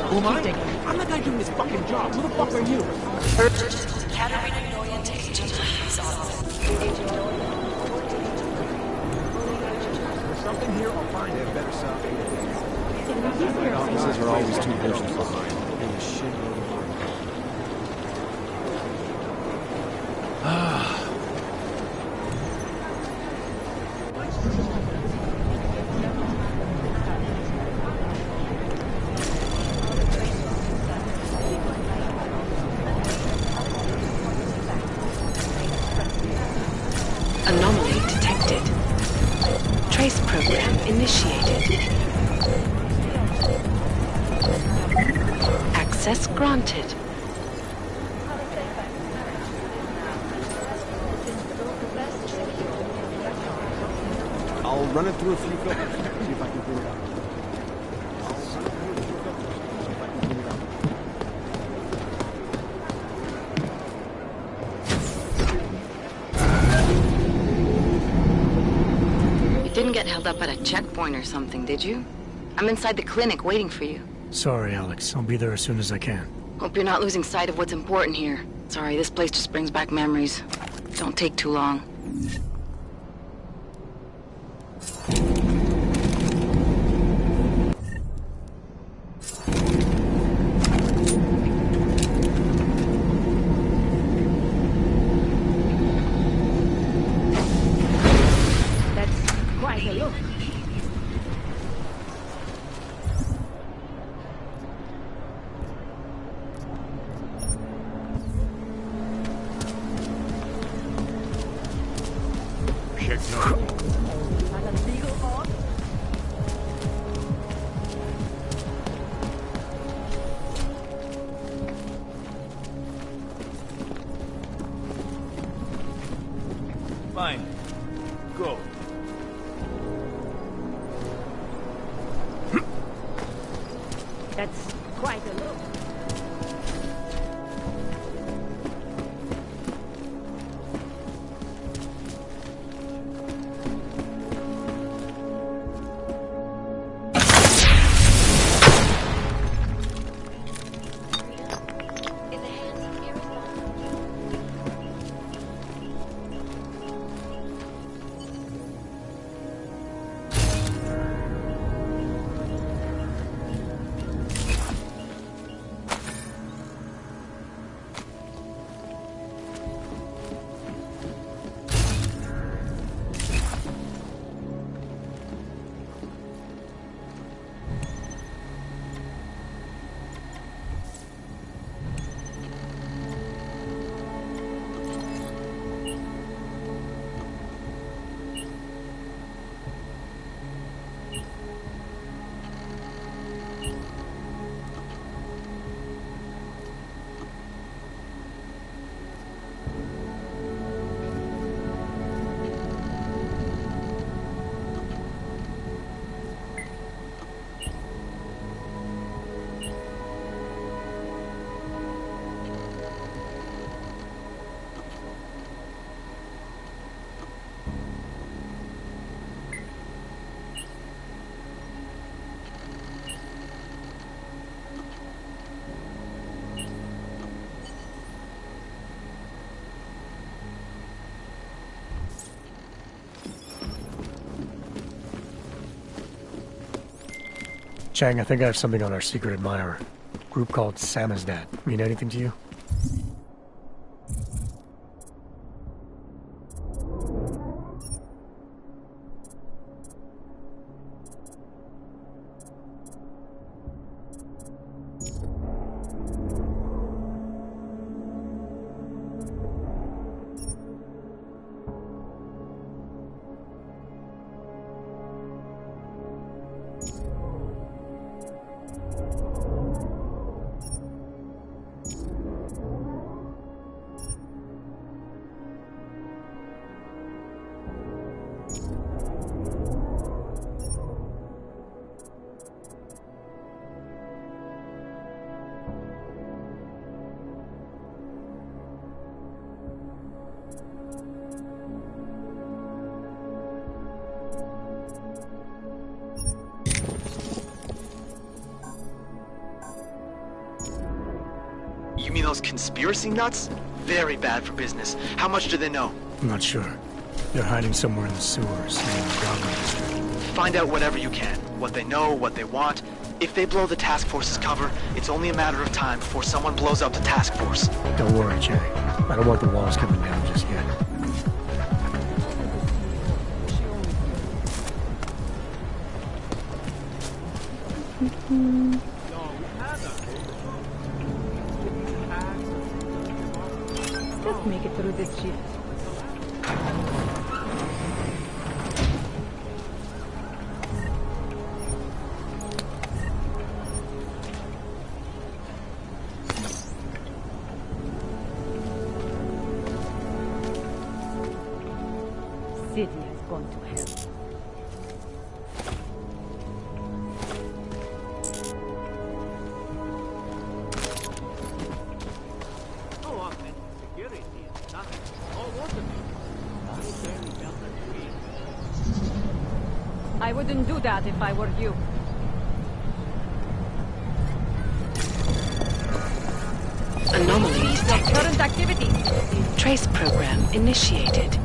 Who am I? I'm the guy doing this fucking job. Who the fuck are you? There's something here, I'll find it. Better stop. Officers are always 2 versions behind. And a shitload of work. Anomaly detected. Trace program initiated. Access granted. I'll run it through a few filters. See if I can clean it up. You didn't get held up at a checkpoint or something, did you? I'm inside the clinic waiting for you. Sorry, Alex. I'll be there as soon as I can. Hope you're not losing sight of what's important here. Sorry, this place just brings back memories. Don't take too long. That's quite a look. Fine. Go. That's quite a look. Chang, I think I have something on our secret admirer. Group called Samizdat. Mean anything to you? mean those conspiracy nuts? Very bad for business. How much do they know? I'm not sure. They're hiding somewhere in the sewers, near the Goblin District. Find out whatever you can. What they know, what they want. If they blow the task force's cover, it's only a matter of time before someone blows up the task force. Don't worry, Chang. I don't want the walls coming down just yet. Just make it through this shit. City has gone to hell. I wouldn't do that if I were you. Anomaly detected. Current activity. Trace program initiated.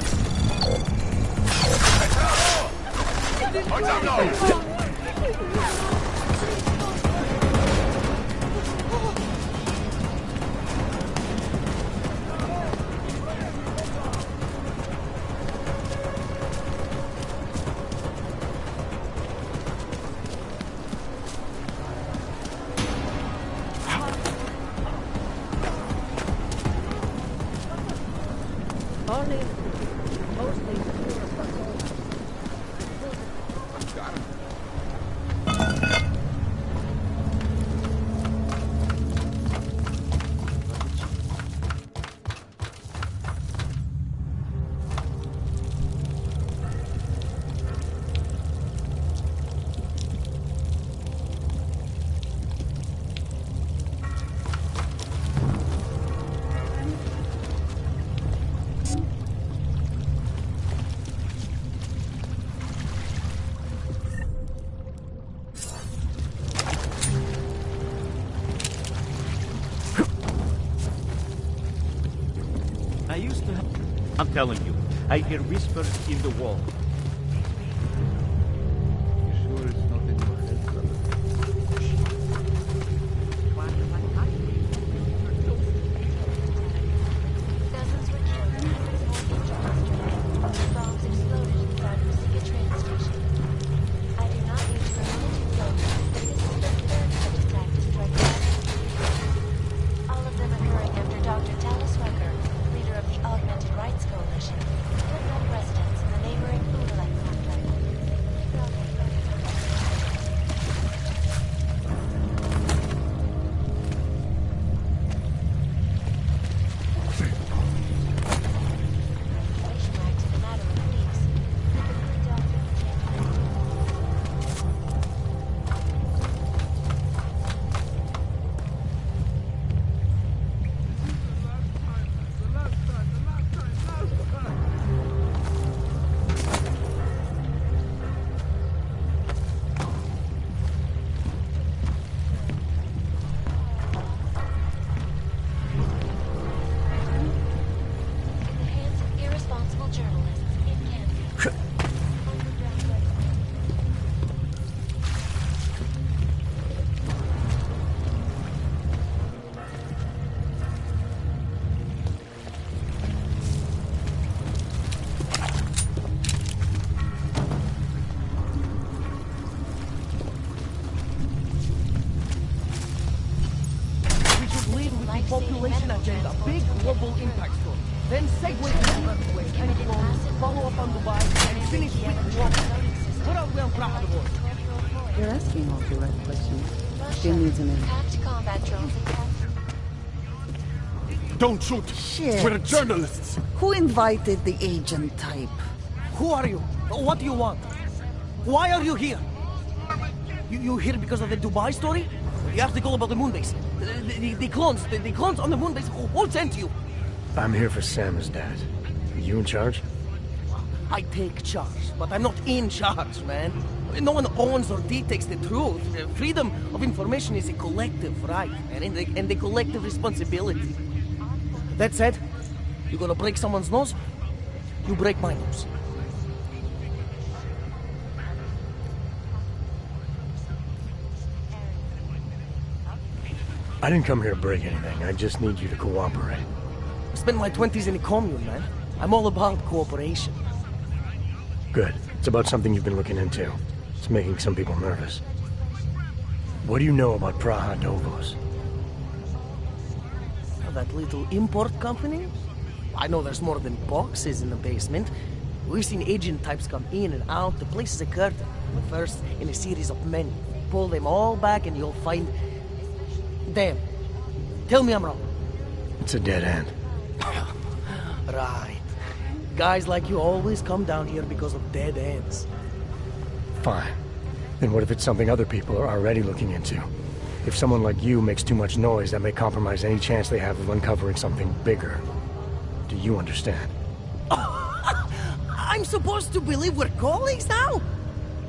I used to have... I'm telling you, I hear whispers in the wall. You sure it's not in your head, brother? Dozens were killed in hundreds more injured. Bombs exploded inside the Masiga train station. I do not need to remind you, folks, that this is the third such attack to strike last. All of them occurring after Dr. Talis Rucker, leader of the Augmented Rights Coalition, killed many residents in the neighboring Udalek complex. Evacuation acted a matter of weeks. The doctor in the hands of irresponsible journalists, it can be. Underground website. We should lead with the population agenda, big global impact story. Then segue to the earthquake, and follow up on Dubai, and finish with water. What are we on track towards? You're asking all the right questions. Jim needs a minute. Packed combat drones and Don't shoot! Shit. We're journalists! Who invited the agent type? Who are you? What do you want? Why are you here? You here because of the Dubai story? The article about the moon base? The clones on the moon base? Who sent you? I'm here for Sam's dad. Are you in charge? I take charge, but I'm not in charge, man. No one owns or dictates the truth. Freedom of information is a collective right, and a collective responsibility. That said, you gonna break someone's nose, you break my nose. I didn't come here to break anything. I just need you to cooperate. I spent my 20s in a commune, man. I'm all about cooperation. Good. It's about something you've been looking into. It's making some people nervous. What do you know about Praha Novos? That little import company? I know there's more than boxes in the basement. We've seen agent types come in and out. The place is a curtain. The first in a series of many. Pull them all back and you'll find... Damn. Tell me I'm wrong. It's a dead end. Right. Guys like you always come down here because of dead ends. Fine. Then what if it's something other people are already looking into? If someone like you makes too much noise, that may compromise any chance they have of uncovering something bigger. Do you understand? I'm supposed to believe we're colleagues now?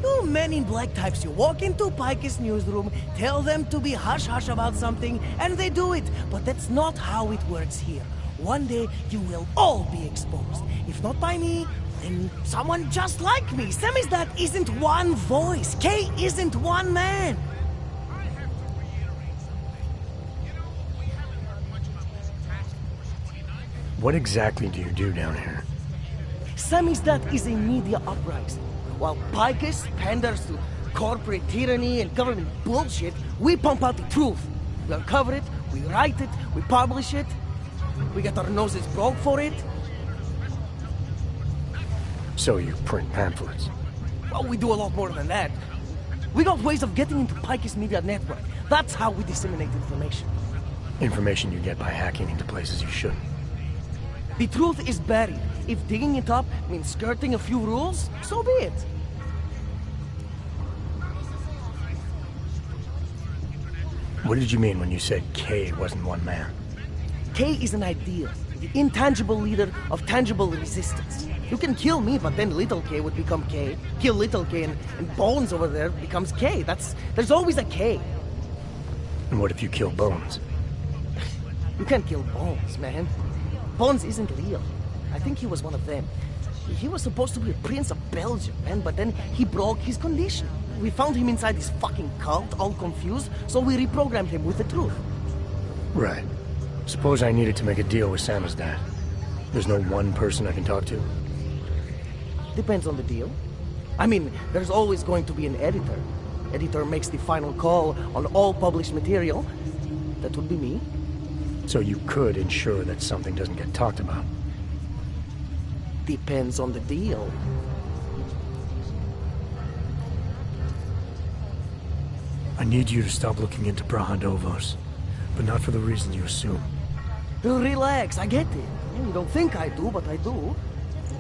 You men in black types, you walk into Pike's newsroom, tell them to be hush-hush about something, and they do it. But that's not how it works here. One day, you will all be exposed. If not by me, then someone just like me. Samizdat isn't one voice. K isn't one man. What exactly do you do down here? Samizdat is a media uprising. While Picus panders to corporate tyranny and government bullshit, we pump out the truth. We uncover it, we write it, we publish it. We get our noses broke for it. So you print pamphlets? Well, we do a lot more than that. We got ways of getting into Picus media network. That's how we disseminate information. Information you get by hacking into places you shouldn't. The truth is buried. If digging it up means skirting a few rules, so be it. What did you mean when you said K wasn't one man? K is an idea, the intangible leader of tangible resistance. You can kill me, but then little K would become K. Kill little K and Bones over there becomes K. There's always a K. And what if you kill Bones? You can't kill Bones, man. Bones isn't real. I think he was one of them. He was supposed to be a prince of Belgium, man, but then he broke his condition. We found him inside this fucking cult, all confused, so we reprogrammed him with the truth. Right. Suppose I needed to make a deal with Samizdat. There's no one person I can talk to? Depends on the deal. I mean, there's always going to be an editor. Editor makes the final call on all published material. That would be me. So you could ensure that something doesn't get talked about? Depends on the deal. I need you to stop looking into Praha Novos, but not for the reason you assume. Relax, I get it. You don't think I do, but I do.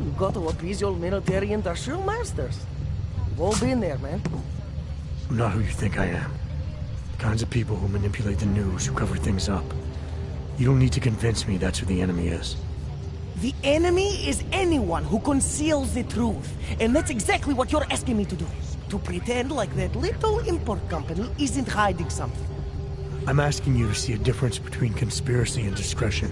You got to appease your military-industrial masters. We've all been there, man. I'm not who you think I am. The kinds of people who manipulate the news, who cover things up. You don't need to convince me that's who the enemy is. The enemy is anyone who conceals the truth. And that's exactly what you're asking me to do. To pretend like that little import company isn't hiding something. I'm asking you to see a difference between conspiracy and discretion.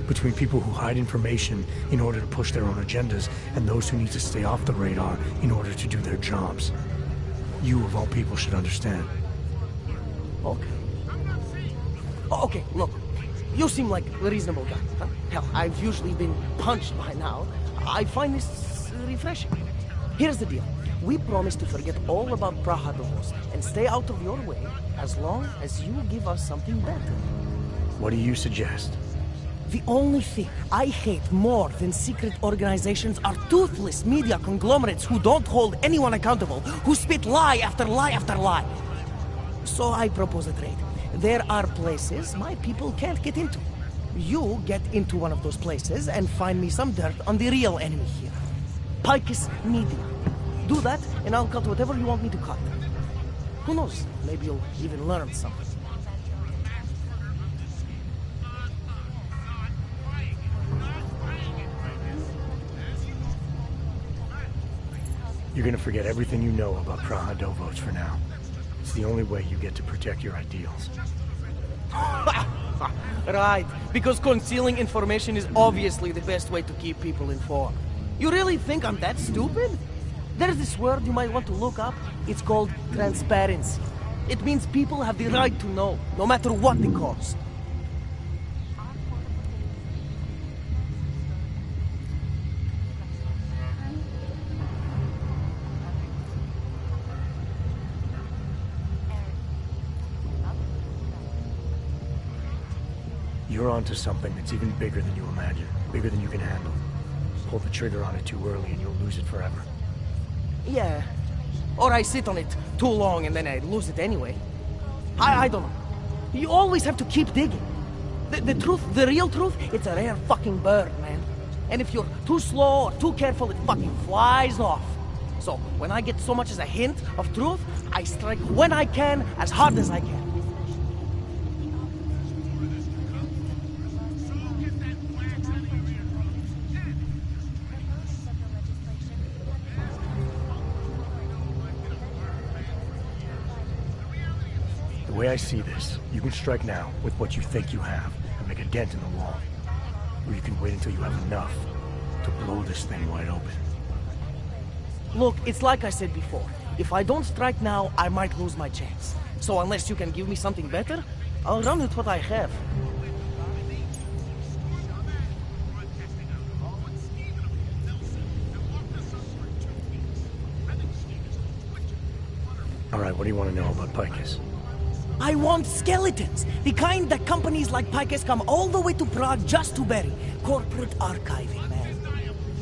Between people who hide information in order to push their own agendas, and those who need to stay off the radar in order to do their jobs. You, of all people, should understand. Okay. Okay, look. You seem like a reasonable guy. Huh? Hell, I've usually been punched by now. I find this refreshing. Here's the deal. We promise to forget all about Praha Novos and stay out of your way as long as you give us something better. What do you suggest? The only thing I hate more than secret organizations are toothless media conglomerates who don't hold anyone accountable, who spit lie after lie after lie. So I propose a trade. There are places my people can't get into. You get into one of those places and find me some dirt on the real enemy here. Picus Media. Do that, and I'll cut whatever you want me to cut. Who knows? Maybe you'll even learn something. You're gonna forget everything you know about Praha Dovos for now. It's the only way you get to protect your ideals. Right, because concealing information is obviously the best way to keep people informed. You really think I'm that stupid? There's this word you might want to look up. It's called transparency. It means people have the right to know, no matter what the cost. You're onto something that's even bigger than you imagine. Bigger than you can handle. Pull the trigger on it too early and you'll lose it forever. Yeah. Or I sit on it too long and then I lose it anyway. I don't know. You always have to keep digging. The truth, the real truth, it's a rare fucking bird, man. And if you're too slow or too careful, it fucking flies off. So, when I get so much as a hint of truth, I strike when I can, as hard as I can. The way I see this, you can strike now with what you think you have and make a dent in the wall. Or you can wait until you have enough to blow this thing wide open. Look, it's like I said before. If I don't strike now, I might lose my chance. So unless you can give me something better, I'll run with what I have. Alright, what do you want to know about Picus? I want skeletons! The kind that companies like Picus come all the way to Prague just to bury. Corporate archiving, man.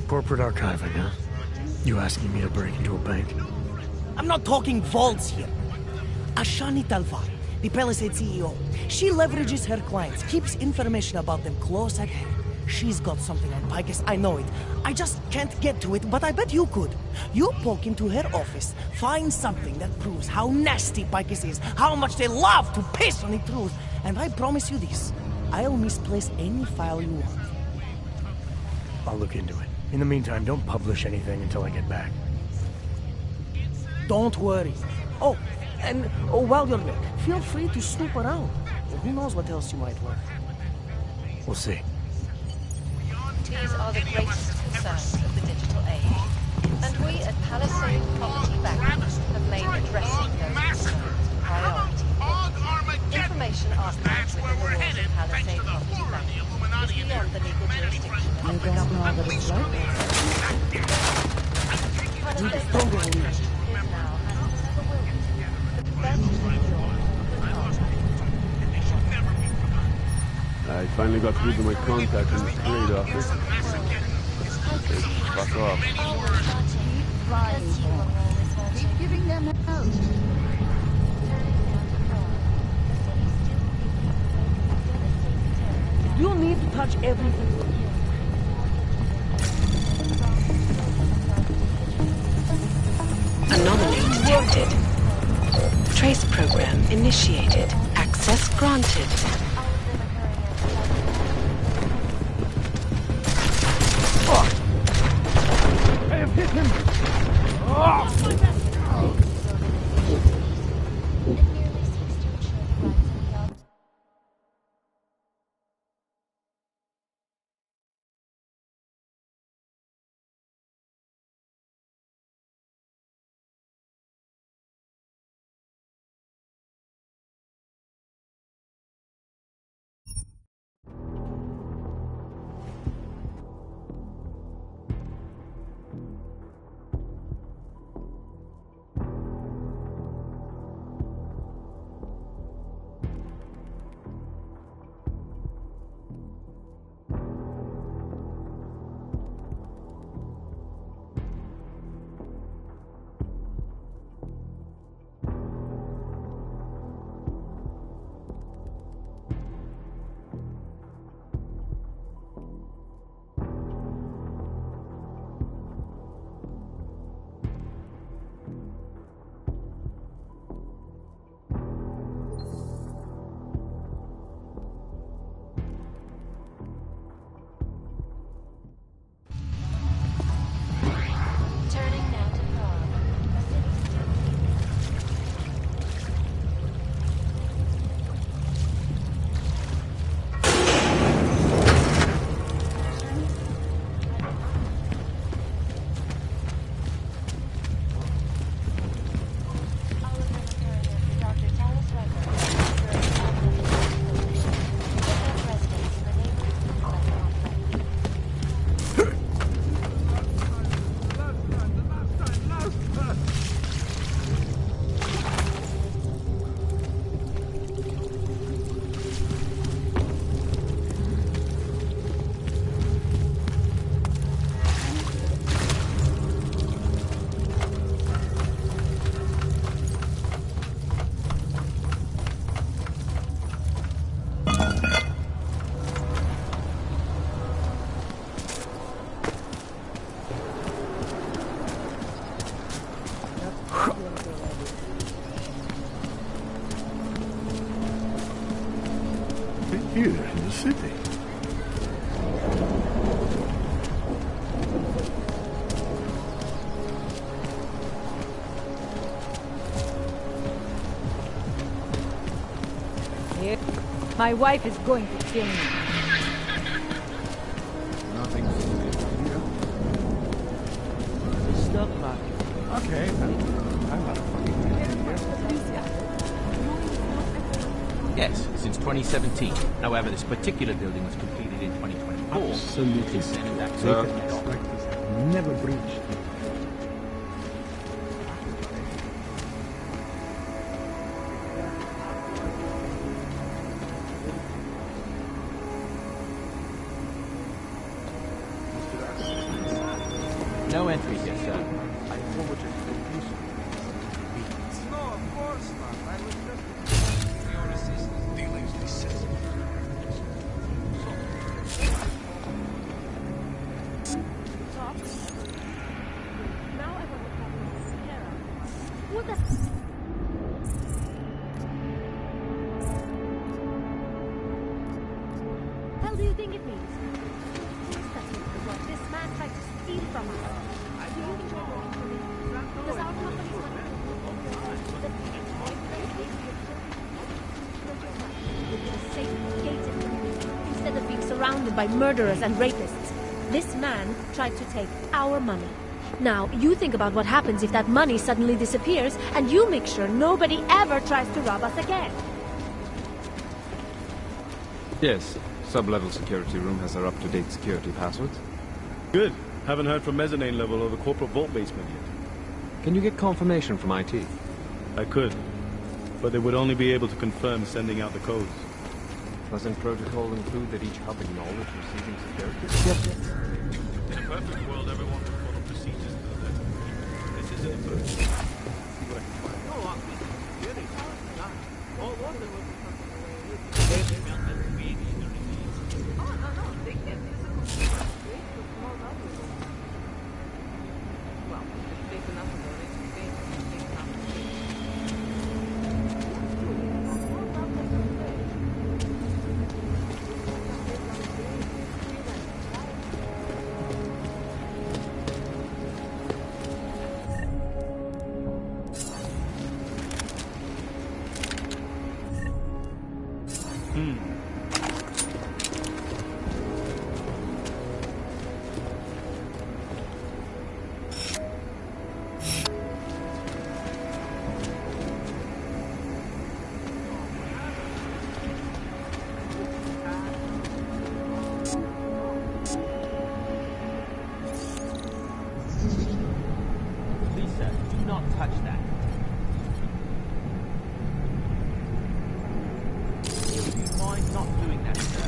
Corporate archiving, huh? You asking me to break into a bank? I'm not talking vaults here. Ashani Talvar, the Palisade CEO, she leverages her clients, keeps information about them close at hand. She's got something on Picus, I know it. I just can't get to it, but I bet you could. You poke into her office, find something that proves how nasty Picus is, how much they love to piss on the truth, and I promise you this, I'll misplace any file you want. I'll look into it. In the meantime, don't publish anything until I get back. Don't worry. Oh, and while you're there, feel free to snoop around. Who knows what else you might learn. We'll see. These are the greatest concerns of the digital age. And we at Palisade Property Backing have made addressing those concerns a priority. Information archived within the walls of Palisade Property Backing is beyond the legal jurisdiction of the government. Palisade Property is now, and never will be, the best secured I finally got through to my contact in the trade office. Okay, fuck off. Keep giving them out. You need to touch everything. Anomaly detected. Trace program initiated. Access granted. I have hit him! Oh. Here in the city. My wife is going to kill me. Nothing here. The stock market. Okay, I'm not a fucking Yes, since 2017. However, this particular building was completed in 2024. Absolutely. So, never breached. no entry here, sir. I forwarded the location. No, of course not. I was just... Your assistant's dealings with Now I want to talk to Sarah. What the... hell do you think it means? What this man tried to steal from us. Do you think we're going for it? Does our company's money... Instead of being surrounded by murderers and rapists, this man tried to take our money. Now, you think about what happens if that money suddenly disappears, and you make sure nobody ever tries to rob us again. Yes. Sub-level security room has our up-to-date security passwords. Good. Haven't heard from mezzanine level or the corporate vault basement yet. Can you get confirmation from IT? I could, but they would only be able to confirm sending out the codes. Doesn't protocol include that each hub acknowledge receiving security? Yep. In a perfect world, everyone would follow procedures to the letter. This isn't a perfect. See what I can find. Lisa, do not touch that. Do you mind not doing that, sir?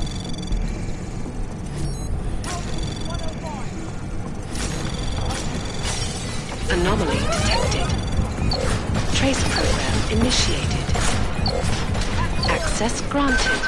Anomaly detected. Trace program initiated. Access granted.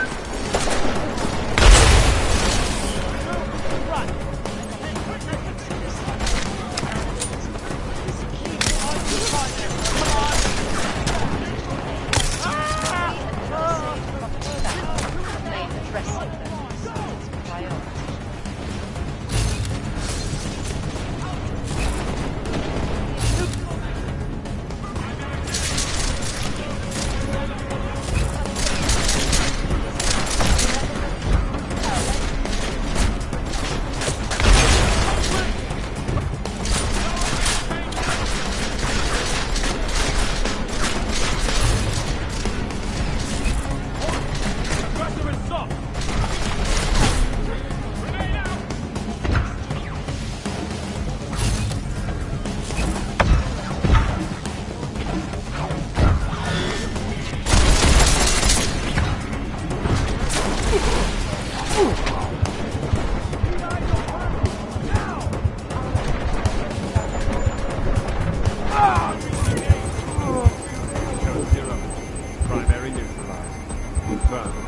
Primary neutralized. Confirmed.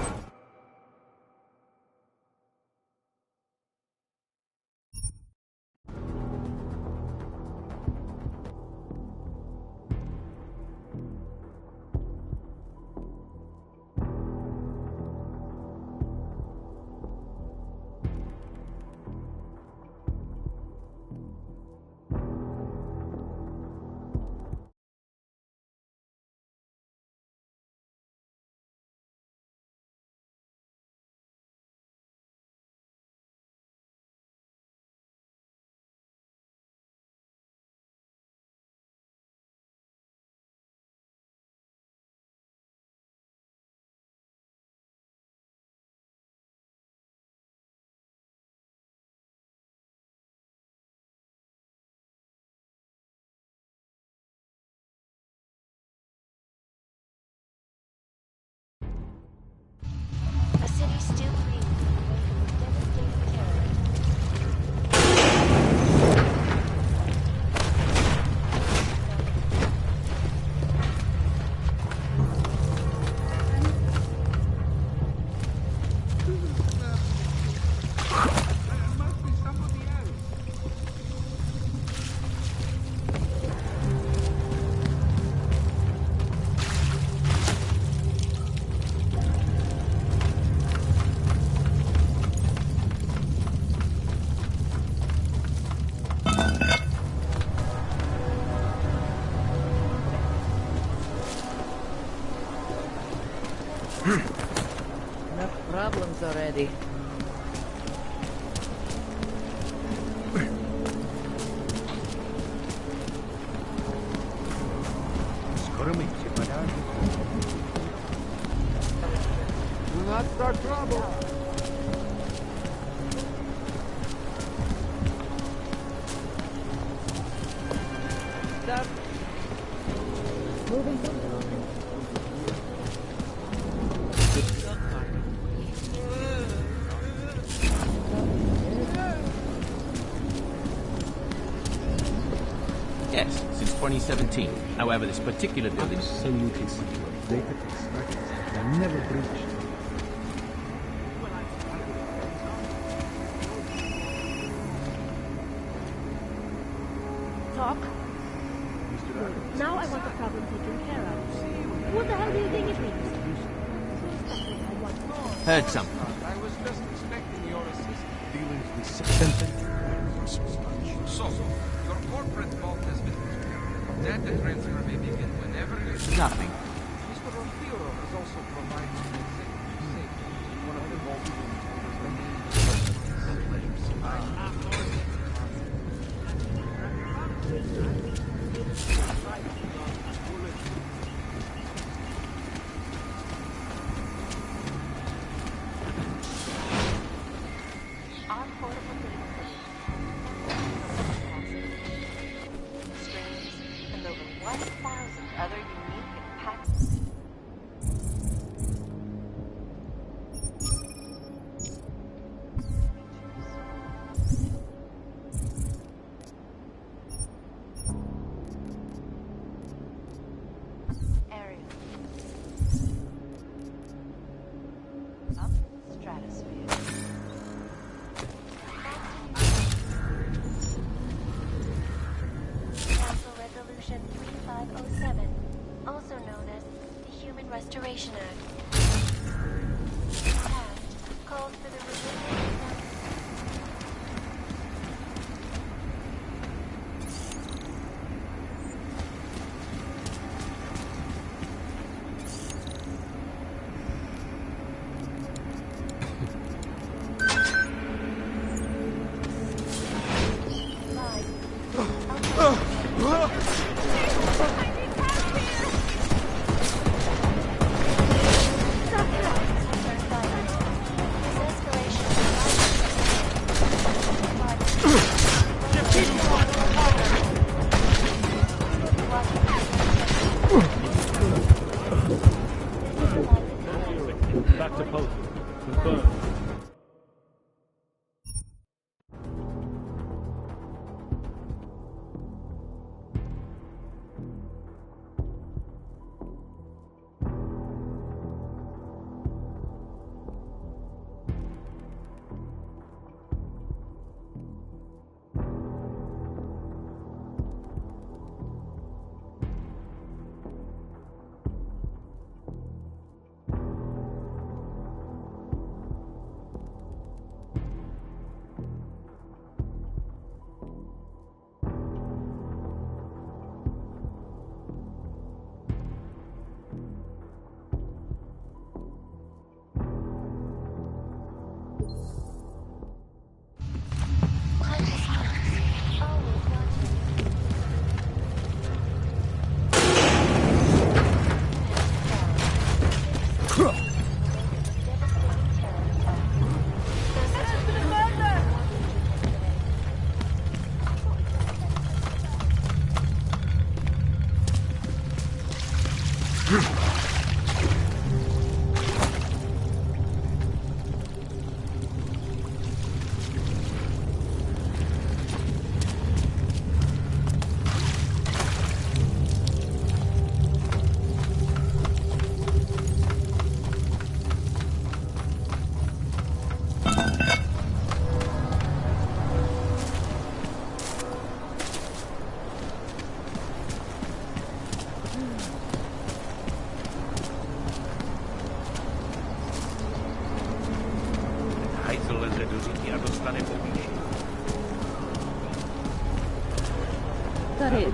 Enough problems already. Do not start trouble. Stop. Moving. Yes, since 2017. However, this particular building... Absolutely secure. Data extracted. Can never breach. Talk? Now I want the problem taken care of. What the hell do you think it means? Heard something. I was just expecting your assistance. Dealings with something. So, your corporate vault has been cleared. Data transfer may begin whenever you... Nothing. Mr. Rofiro has also provided an executive safe. One of the vault and over 1,000 other unique and packed... area. Up stratosphere. Council Resolution 3507, also known as the Human Restoration Act. Passed, calls for the removal of Back to post. Confirmed.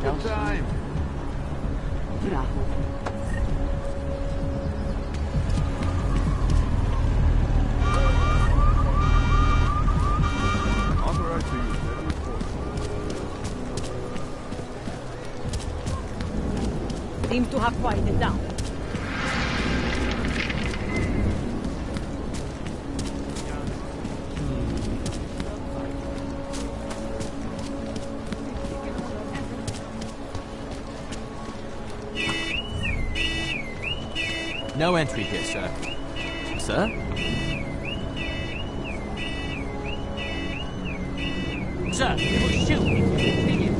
Good time. Bravo. to have quieted down. No entry here, sir. Sir? Sir, we will shoot if you continue.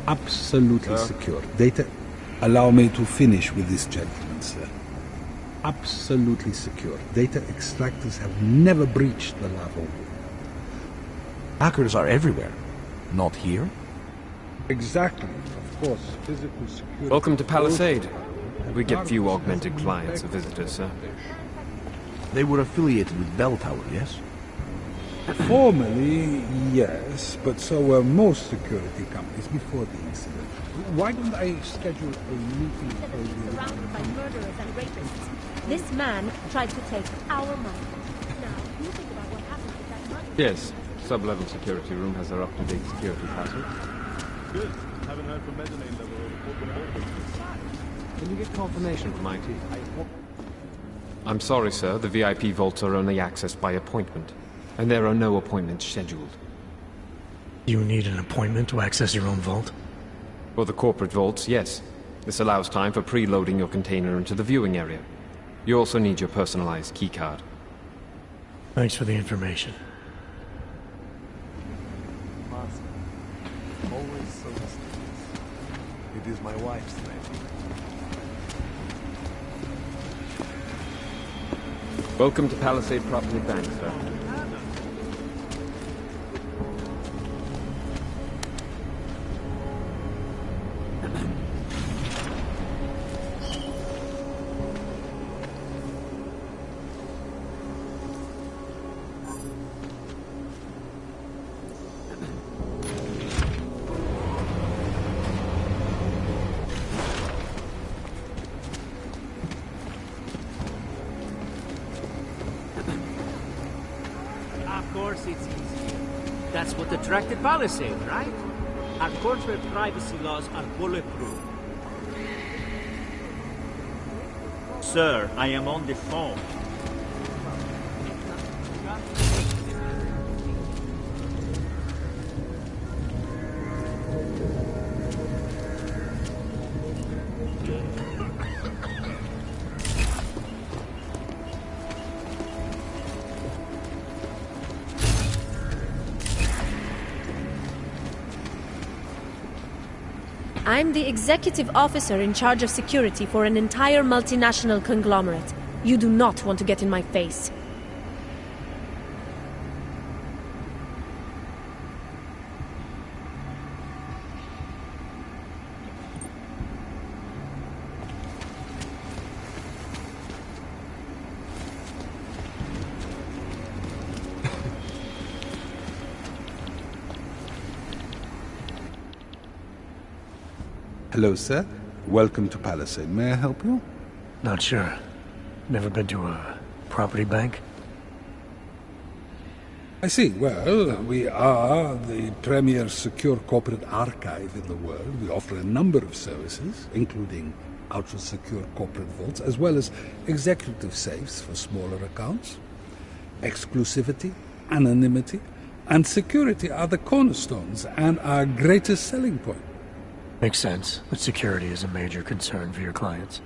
Absolutely secure. Data... Allow me to finish with this gentleman, sir. Absolutely secure. Data extractors have never breached the lava wall. Hackers are everywhere. Not here? Exactly. Of course, physical security... Welcome to Palisade. We get few augmented clients or visitors, sir. They were affiliated with Bell Tower, yes? Formally, yes, but so were most security companies before the incident. Why don't I schedule a meeting for you? Surrounded by murderers and rapists. This man tried to take our money. Now, you think about what happens with that money. Yes. Sub-level security room has their up-to-date security password. Good. Haven't heard from mezzanine level or Can you get confirmation from IT? I'm sorry, sir. The VIP vaults are only accessed by appointment. And there are no appointments scheduled. You need an appointment to access your own vault? For the corporate vaults, yes. This allows time for preloading your container into the viewing area. You also need your personalized keycard. Thanks for the information. Always so mysterious. It is my wife's thread. Welcome to Palisade Property Bank, sir. Of course it's easy. That's what attracted Palisade, right? Our corporate privacy laws are bulletproof. Sir, I am on the phone. I'm the executive officer in charge of security for an entire multinational conglomerate. You do not want to get in my face. Hello, sir. Welcome to Palisade. May I help you? Not sure. Never been to a property bank? I see. Well, we are the premier secure corporate archive in the world. We offer a number of services, including ultra-secure corporate vaults, as well as executive safes for smaller accounts. Exclusivity, anonymity, and security are the cornerstones and our greatest selling point. Makes sense, but security is a major concern for your clients.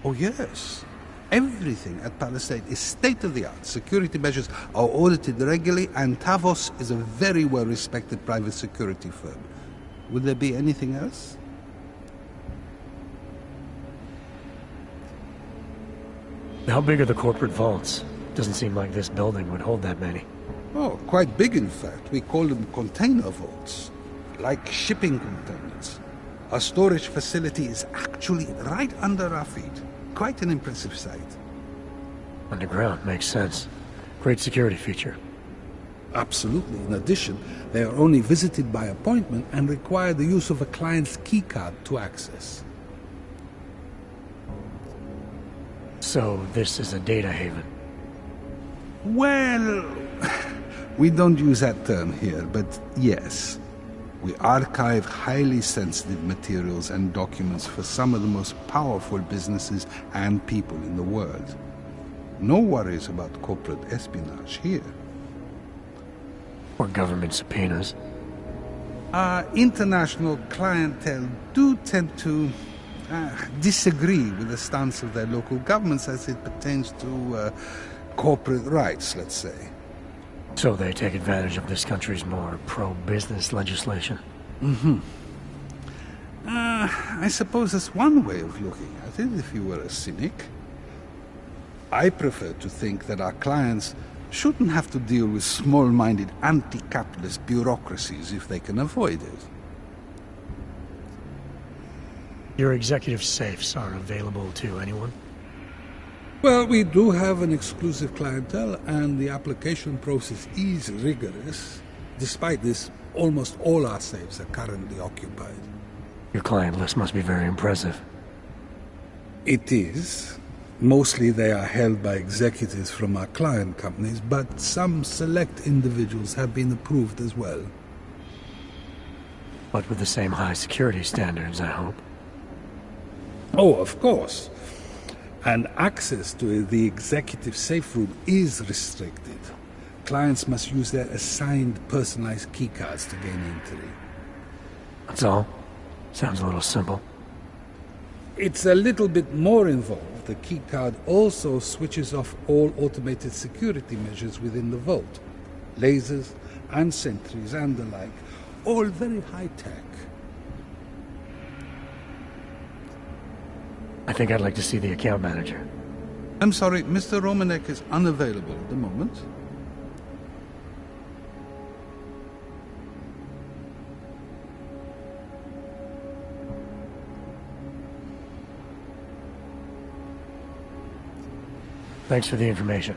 Oh, yes. Everything at Palisade is state-of-the-art. Security measures are audited regularly, and Tavos is a very well-respected private security firm. Would there be anything else? How big are the corporate vaults? Doesn't seem like this building would hold that many. Oh, quite big, in fact. We call them container vaults, like shipping containers. Our storage facility is actually right under our feet. Quite an impressive sight. Underground, makes sense. Great security feature. Absolutely. In addition, they are only visited by appointment and require the use of a client's keycard to access. So, this is a data haven. Well, we don't use that term here, but yes. We archive highly sensitive materials and documents for some of the most powerful businesses and people in the world. No worries about corporate espionage here. Or government subpoenas. International clientele do tend to disagree with the stance of their local governments as it pertains to corporate rights, let's say. So they take advantage of this country's more pro-business legislation? Mm-hmm. I suppose that's one way of looking at it, if you were a cynic. I prefer to think that our clients shouldn't have to deal with small-minded anti-capitalist bureaucracies if they can avoid it. Your executive safes are available to anyone? Well, we do have an exclusive clientele, and the application process is rigorous. Despite this, almost all our safes are currently occupied. Your client list must be very impressive. It is. Mostly they are held by executives from our client companies, but some select individuals have been approved as well. But with the same high security standards, I hope. Oh, of course. And access to the executive safe room is restricted. Clients must use their assigned personalized keycards to gain entry. That's all? Sounds a little simple. It's a little bit more involved. The keycard also switches off all automated security measures within the vault. Lasers and sentries and the like. All very high-tech. I think I'd like to see the account manager. I'm sorry, Mr. Romanek is unavailable at the moment. Thanks for the information.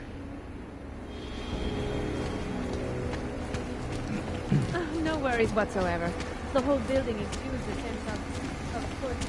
No worries whatsoever. The whole building exudes a sense of course.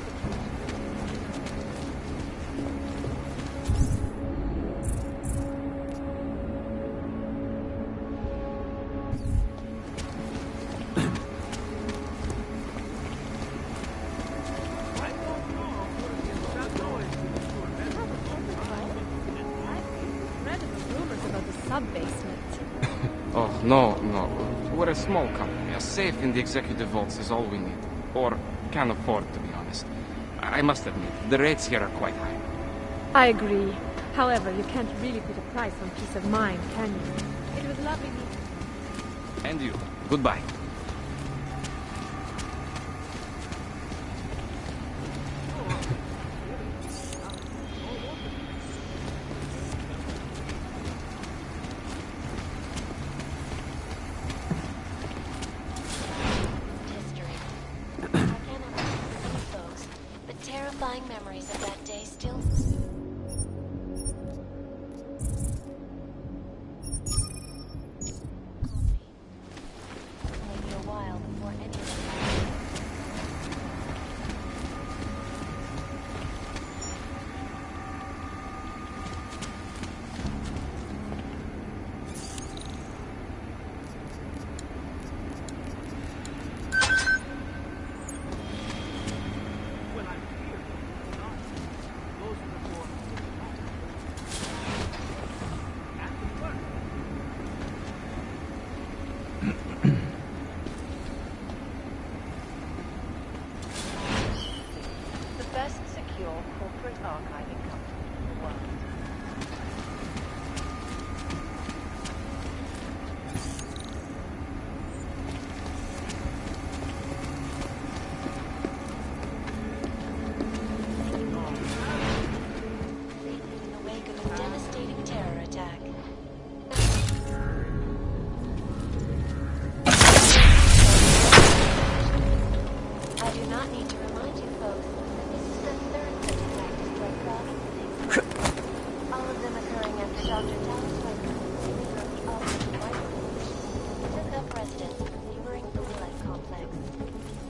Oh, no. We're a small company. A safe in the executive vaults is all we need. Or can afford, to be honest. I must admit, the rates here are quite high. I agree. However, you can't really put a price on peace of mind, can you? It was lovely meeting you. And you. Goodbye. Terrifying memories of that day still... Maybe a while before any of them...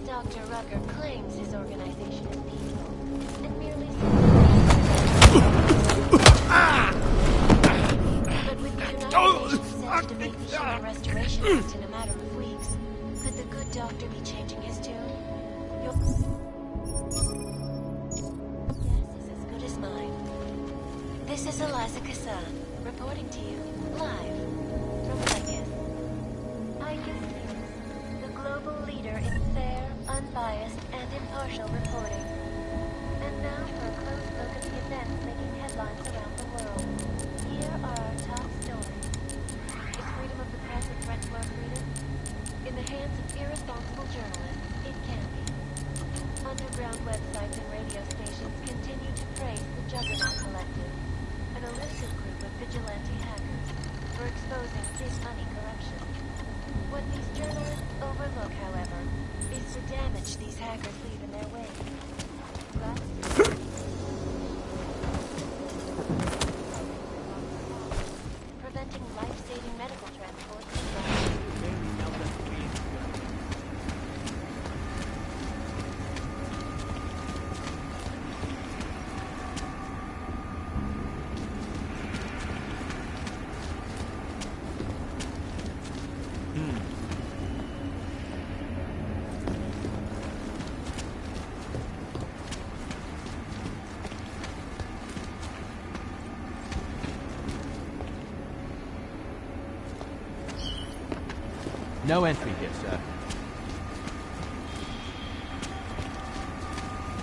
Dr. Rucker claims his organization is peaceful, and merely... wanted to make the Human Restoration Act in a matter of weeks. Could the good doctor be changing his tune? Your guess is as good as mine. This is Eliza Kassan, reporting to you, live, from Icus. Icus News, the global leader in fair, unbiased, and impartial reporting. And now for a close look at the events making headlines around the world. Here are our top stories. Is freedom of the press a threat to our freedom? In the hands of irresponsible journalists, it can be. Underground websites and radio stations continue to praise the Juggernaut Collective, an elusive group of vigilante hackers, for exposing big money corruption. What these journalists overlook, however, is the damage these hackers leave in their wake. Preventing life-saving medical transport No entry here, sir.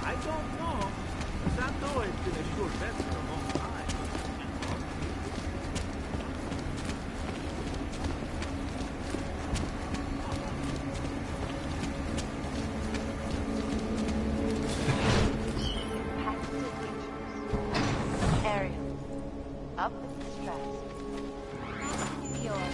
I don't know. Santo has been a sure bet for a long time. Ariel. Up with the straps. New York.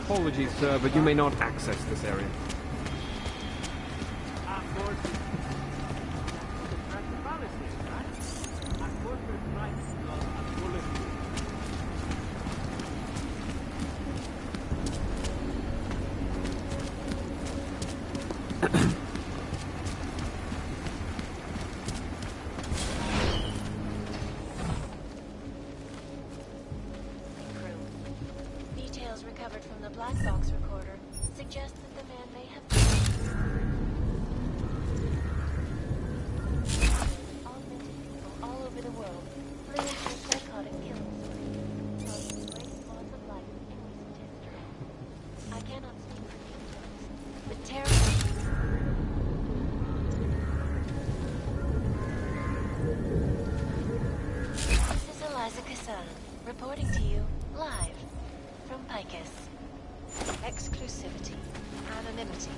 Apologies, sir, but you may not access this area. Recovered from the black box recorder suggests that the man may have augmented people all over the world, leading to a psychotic killing spree, causing the greatest loss of life in recent history. I cannot speak for details, but terrible. This is Eliza Kassan, reporting to you live from Picus. Exclusivity, anonymity,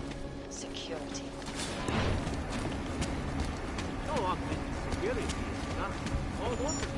security. No augmented security is not all wonderful.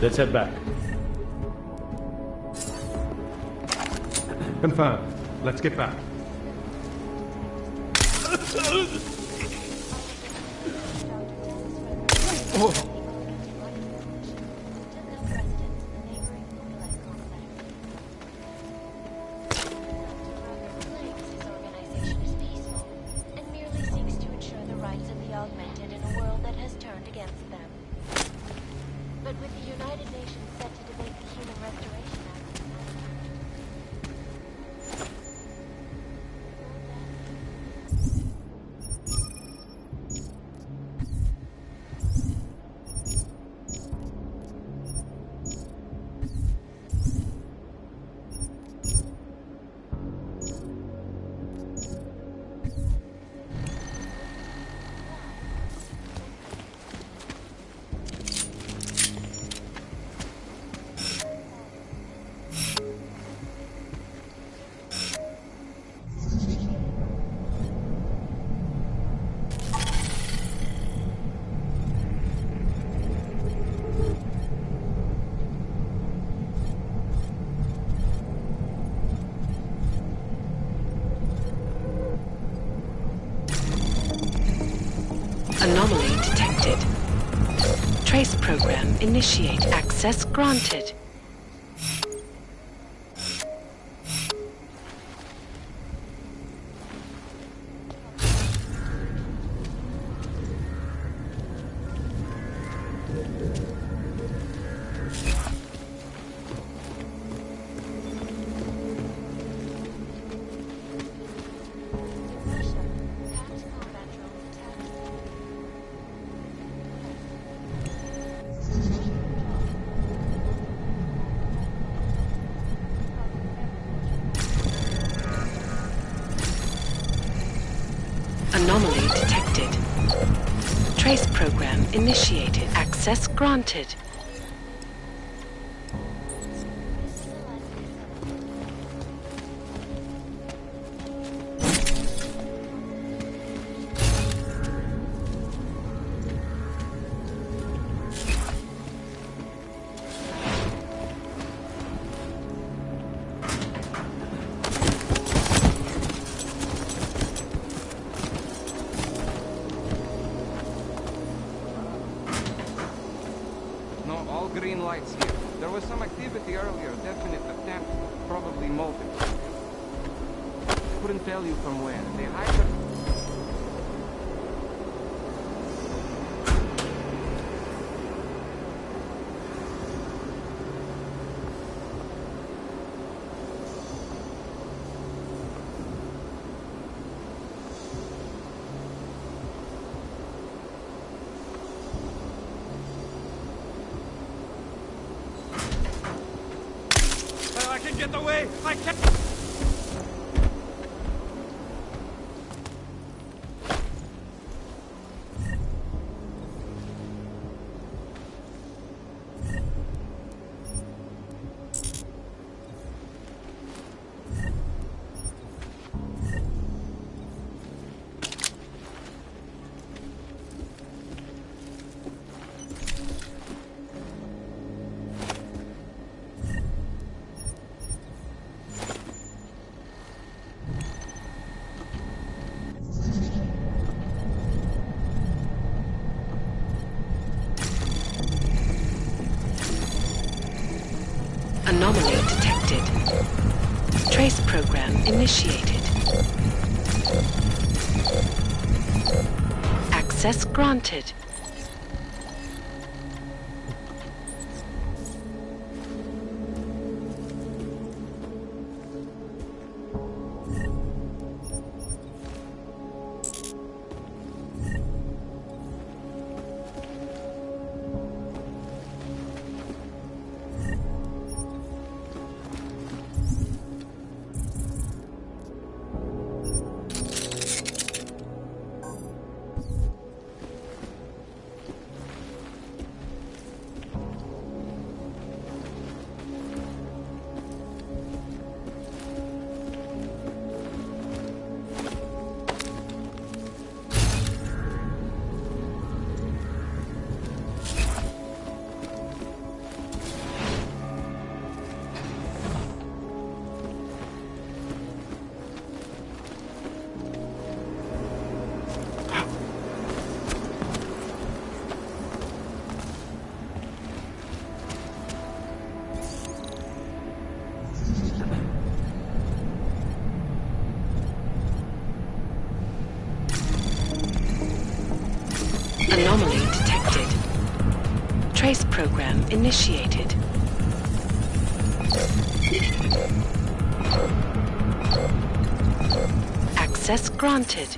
Let's head back. Confirmed. Let's get back. Oh. Anomaly detected. Trace program initiate. Access granted. Anomaly detected. Trace program initiated. Access granted. Green lights here. There was some activity earlier, definite attempt, probably multiple. Couldn't tell you from where. They hide their... I can get away! I can't... Anomaly detected. Trace program initiated. Access granted. initiated. Access granted.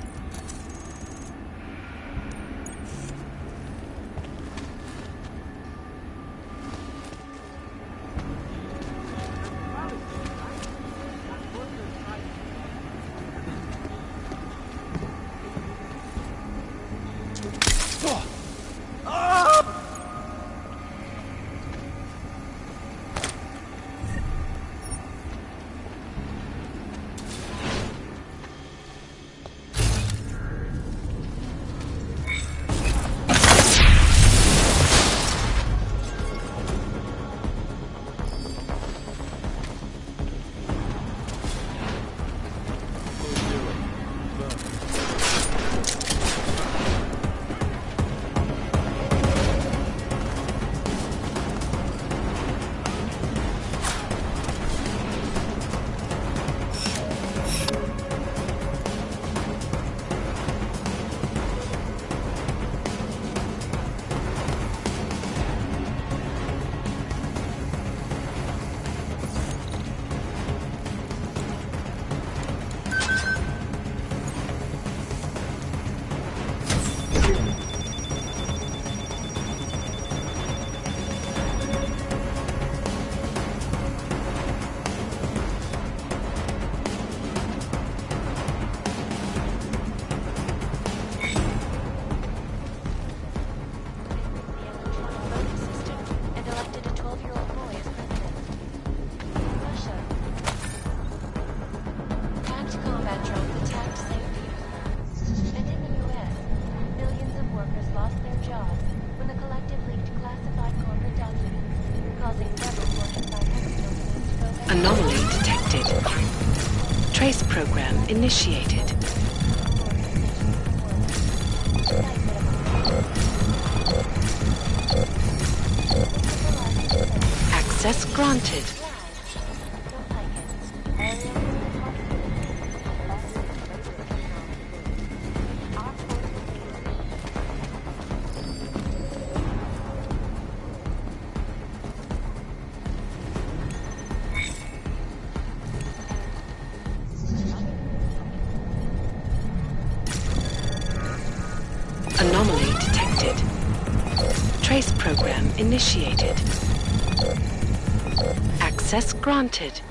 Anomaly detected. Trace program initiated. Access granted. Anomaly detected. Trace program initiated. Access granted.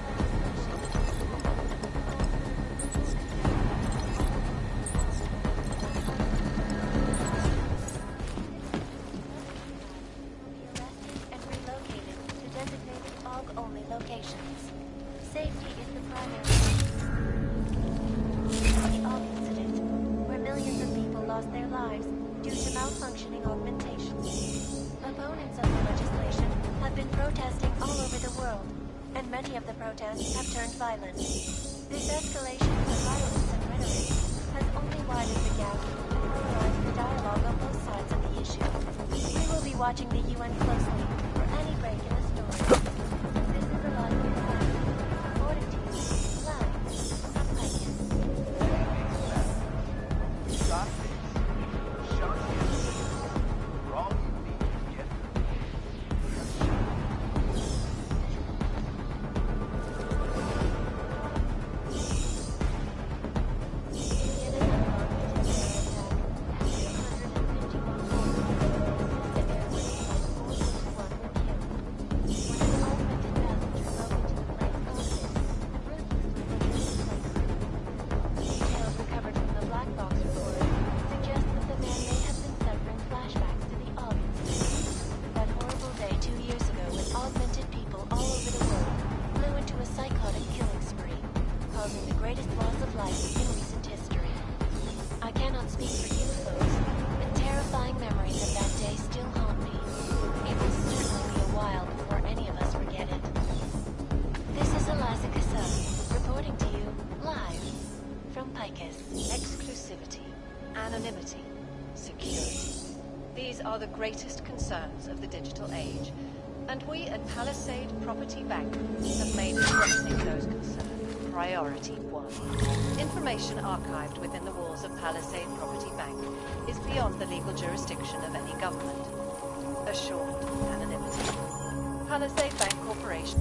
Safety is the primary. The Og incident, where millions of people lost their lives due to malfunctioning augmentation. Opponents of the legislation have been protesting all over the world, and many of the protests have turned violent. This escalation of violence and rhetoric has only widened the gap and polarized the dialogue on both sides of the issue. We will be watching the UN closely for any break in the story. This is a lot of reporting to you live from Pike. Exclusivity, anonymity, security. These are the greatest concerns of the digital age, and we at Palisade Property Bank have made addressing those concerns priority one. Information archived within the walls of Palisade Property Bank is beyond the legal jurisdiction of any government. Assured anonymity. Palisade Bank Corporation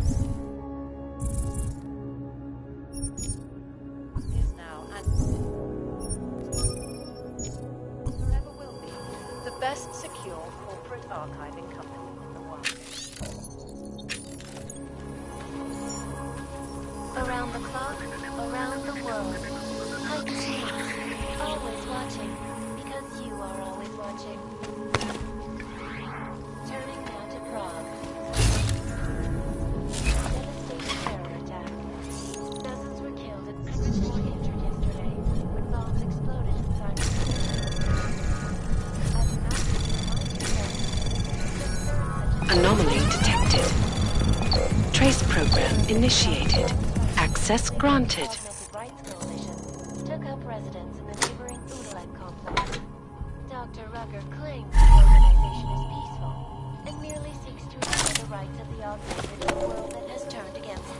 is now and forever will be the best secure corporate archiving company in the world. Around the clock, around the world. Hide and seek. Always watching. Because you are always watching. Turning now to Prague. Devastating terror attack. Dozens were killed and hundreds more injured yesterday when bombs exploded inside the city. I do not remind you. Anomaly detected. Trace program initiated. Access granted. Rights Coalition took up residence in the neighboring Udalek complex. Dr. Rucker claims the organization is peaceful and merely seeks to ensure the rights of the augmented in a world that has turned against it.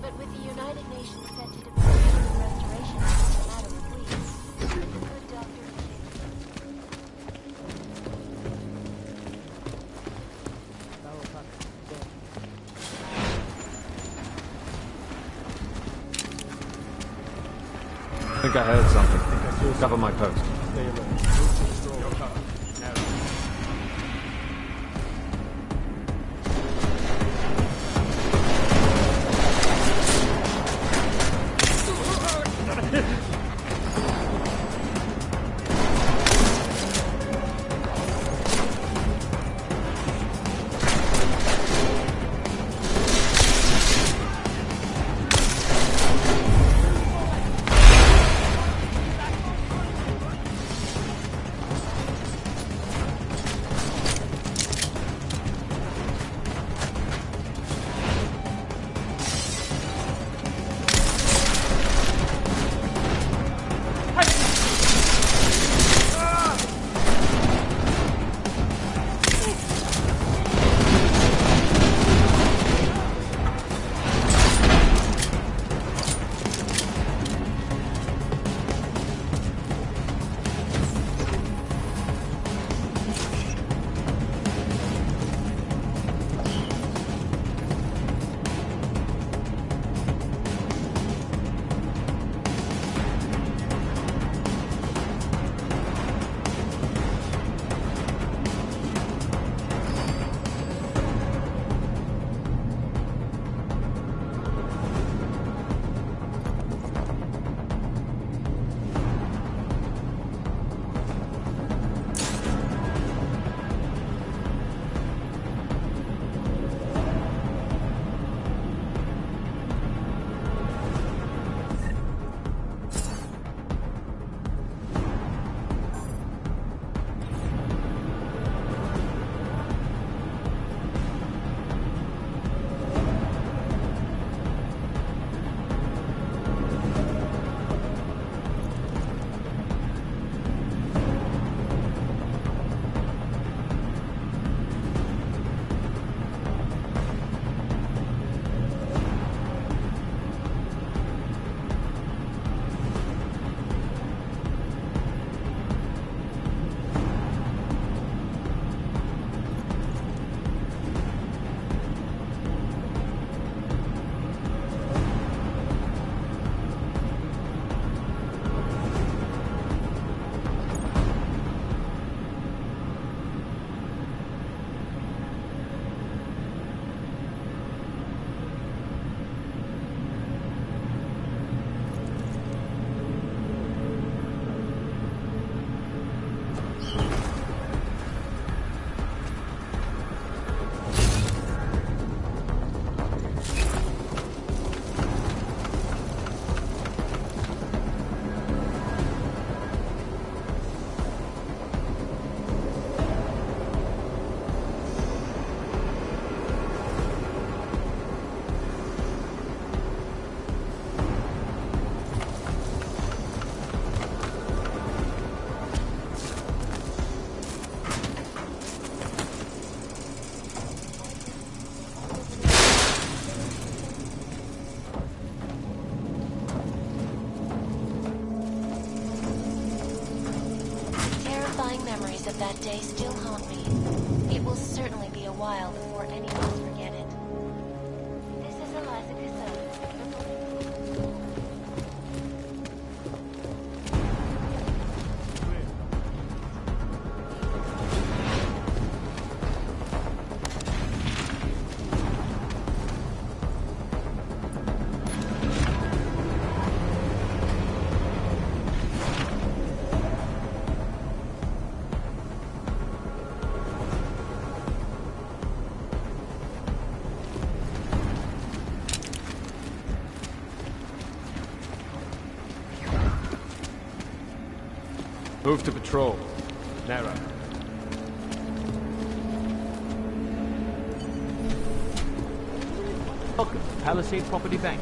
But with the United Nations set to demand the restoration in a matter of weeks, the good doctor I think I heard something. Cover my post. of that day still haunt me. It will certainly be a while before any of us forget it. This is Eliza Cassell. Move to patrol. Narrow. Welcome to Palisade Property Bank.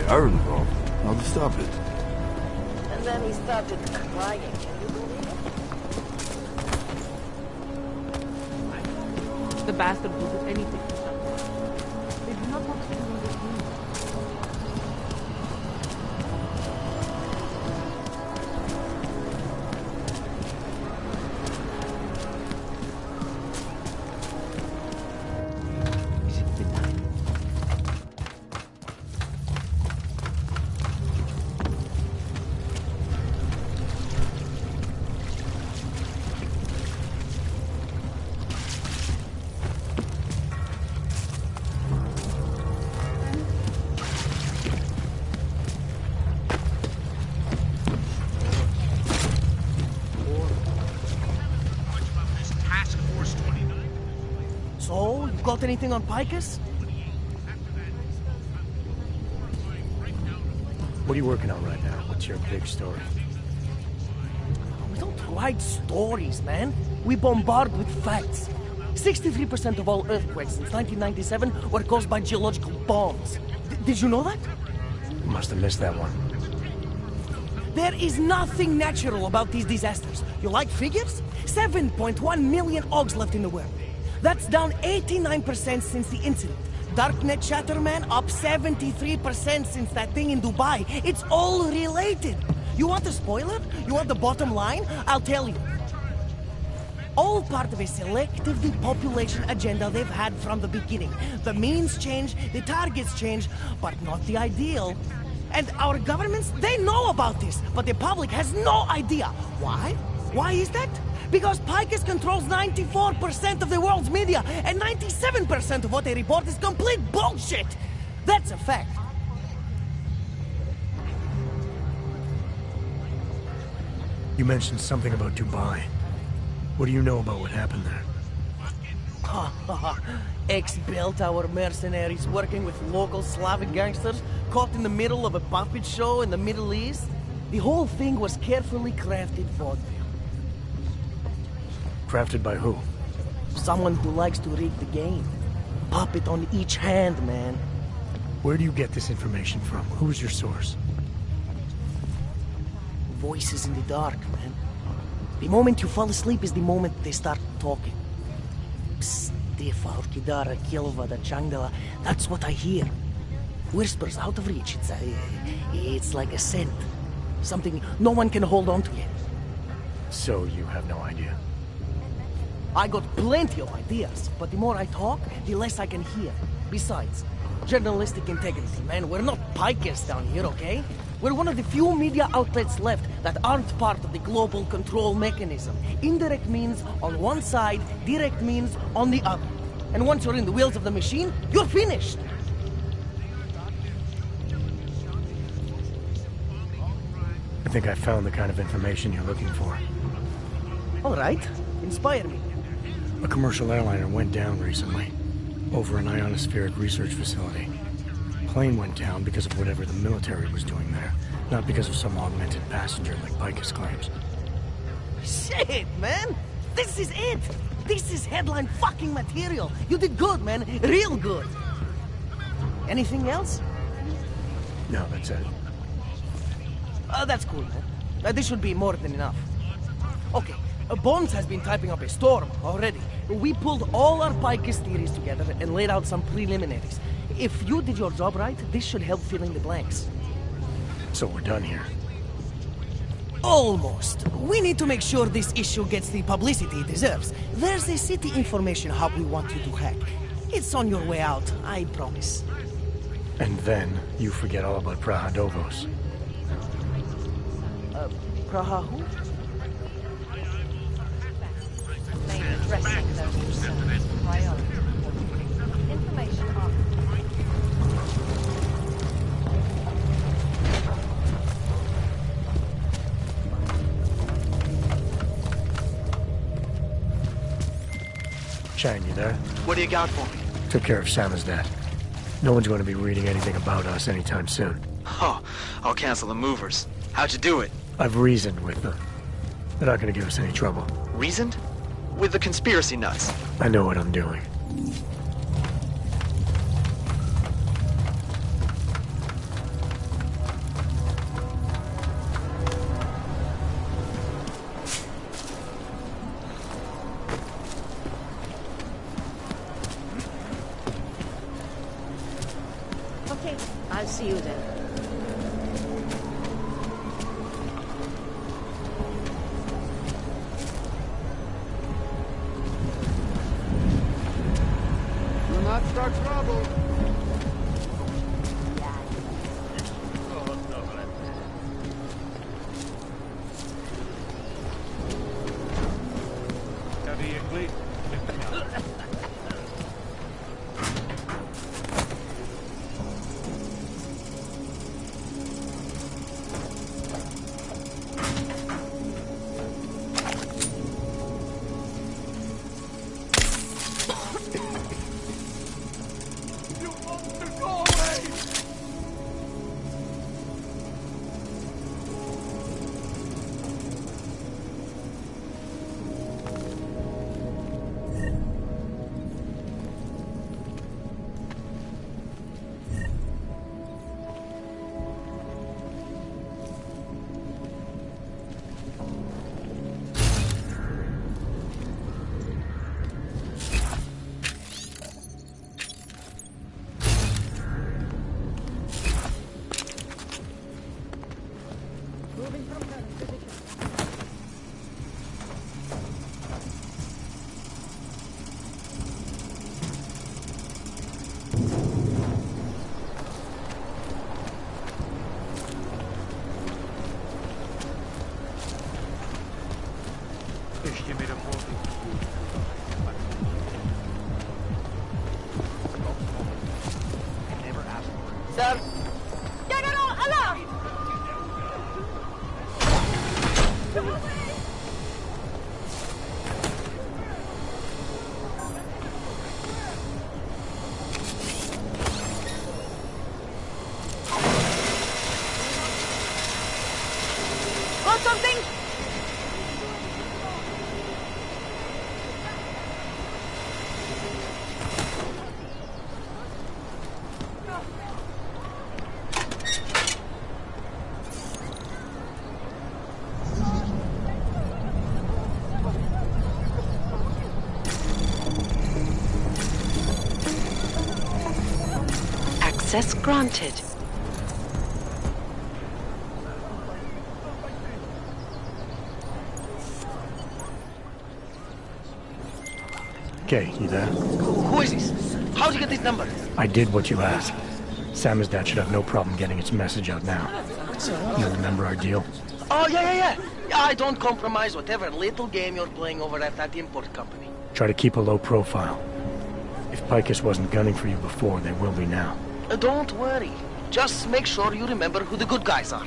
Are involved. How to stop it? And then he started crying. Can you believe it? The bastard will do anything for someone. They do not want to lose his name. So, you got anything on Picus? What are you working on right now? What's your big story? We don't write stories, man. We bombard with facts. 63% of all earthquakes since 1997 were caused by geological bombs. Did you know that? Must have missed that one. There is nothing natural about these disasters. You like figures? 7.1 million Augs left in the world. That's down 89% since the incident. Darknet chatter, man, up 73% since that thing in Dubai. It's all related. You want a spoiler? You want the bottom line? I'll tell you. All part of a selective depopulation agenda they've had from the beginning. The means change, the targets change, but not the ideal. And our governments, they know about this, but the public has no idea. Why? Why is that? Because Picus controls 94% of the world's media, and 97% of what they report is complete bullshit! That's a fact. You mentioned something about Dubai. What do you know about what happened there? Ex-built our mercenaries working with local Slavic gangsters caught in the middle of a puppet show in the Middle East. The whole thing was carefully crafted vaudeville. Crafted by who? Someone who likes to rig the game. Puppet on each hand, man. Where do you get this information from? Who's your source? Voices in the dark, man. The moment you fall asleep is the moment they start talking. Stifa, Orkidara, Kilva, Changdala. That's what I hear. Whispers out of reach. It's like a scent. Something no one can hold on to yet. So you have no idea? I got plenty of ideas, but the more I talk, the less I can hear. Besides, journalistic integrity, man. We're not Picus down here, okay? We're one of the few media outlets left that aren't part of the global control mechanism. Indirect means on one side, direct means on the other. And once you're in the wheels of the machine, you're finished! I think I found the kind of information you're looking for. All right. Inspire me. A commercial airliner went down recently, over an ionospheric research facility. Plane went down because of whatever the military was doing there, not because of some augmented passenger like Picus claims. Shit, man! This is it! This is headline fucking material! You did good, man. Real good. Anything else? No, that's it. That's cool, man. This should be more than enough. Okay, Bones has been typing up a storm already. We pulled all our Picus theories together and laid out some preliminaries. If you did your job right, this should help fill in the blanks. So we're done here. Almost. We need to make sure this issue gets the publicity it deserves. There's a city information hub we want you to hack. It's on your way out, I promise. And then you forget all about Prahadovos. Praha who? Maybe addressing those concerns priority. Information on. Chang, you there? What do you got for me? Took care of Samizdat. No one's going to be reading anything about us anytime soon. Oh, I'll cancel the movers. How'd you do it? I've reasoned with them. They're not going to give us any trouble. Reasoned? With the conspiracy nuts. I know what I'm doing. Okay, I'll see you then. Do not start trouble. Sir? Got something? Access granted. Okay, you there? Who is this? How'd you get this number? I did what you asked. Samizdat should have no problem getting its message out now. You remember our deal? Oh, yeah. I don't compromise whatever little game you're playing over at that import company. Try to keep a low profile. If Picus wasn't gunning for you before, they will be now. Don't worry. Just make sure you remember who the good guys are.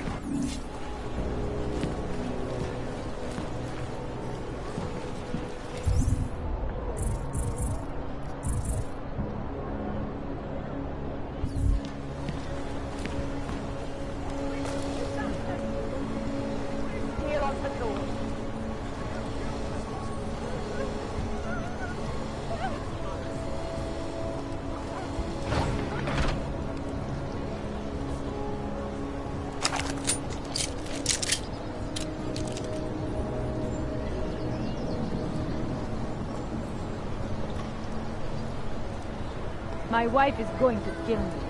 My wife is going to kill me.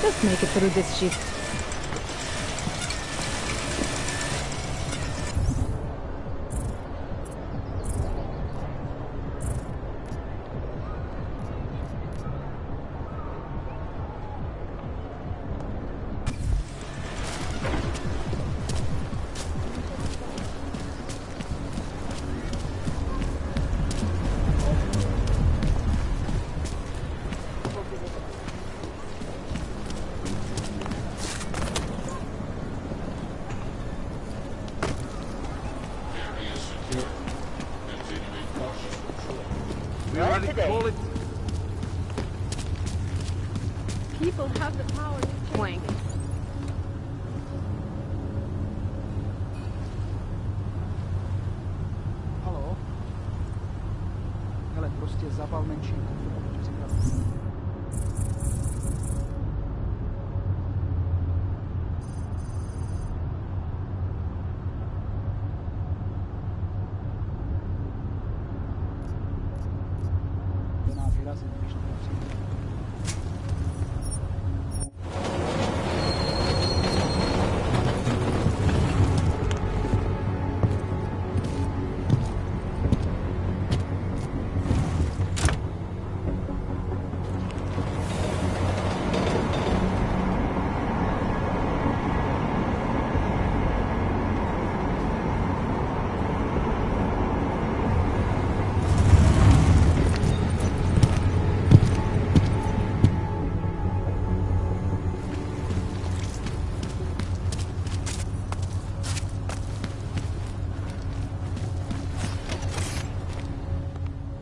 Just make it through this shift. People have the power to plank. Halo? Hele, prostě zapal menšinku.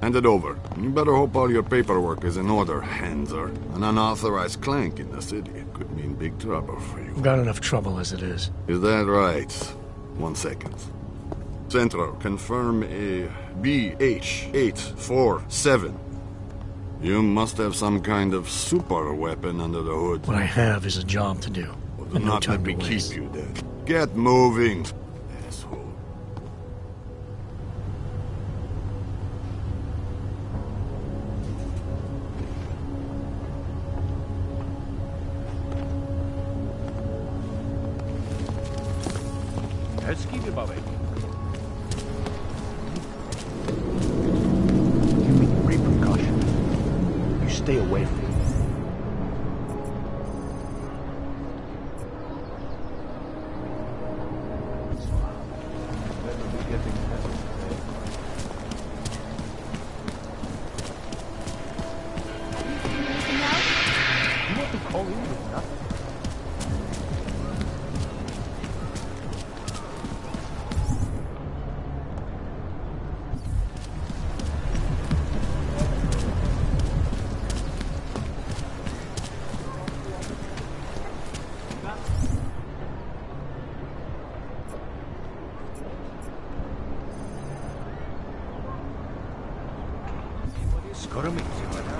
Hand it over. You better hope all your paperwork is in order, Hanser. An unauthorized clank in the city could mean big trouble for you. Got enough trouble as it is. Is that right? 1 second. Centro, confirm a BH-847. You must have some kind of super weapon under the hood. What I have is a job to do. Well, do And no not time let me to keep waste. you then. Get moving, asshole. Hezký vybavení. Give me great precaution. You stay away from me. You want to call in with nothing? Skoro mi připadá.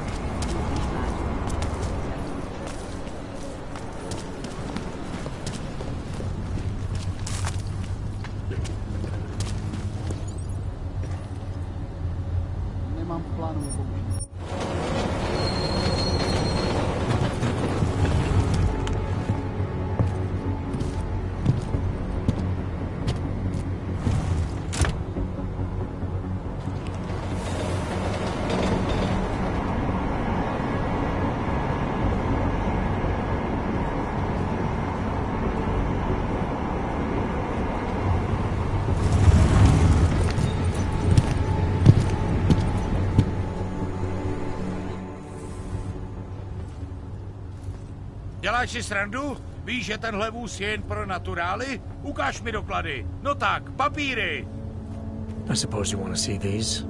Nemám v plánu nepoužít. Děláš si srandu? Víš, že tenhle vůz je jen pro naturály? Ukáž mi doklady. No tak, papíry. I suppose you want to see these?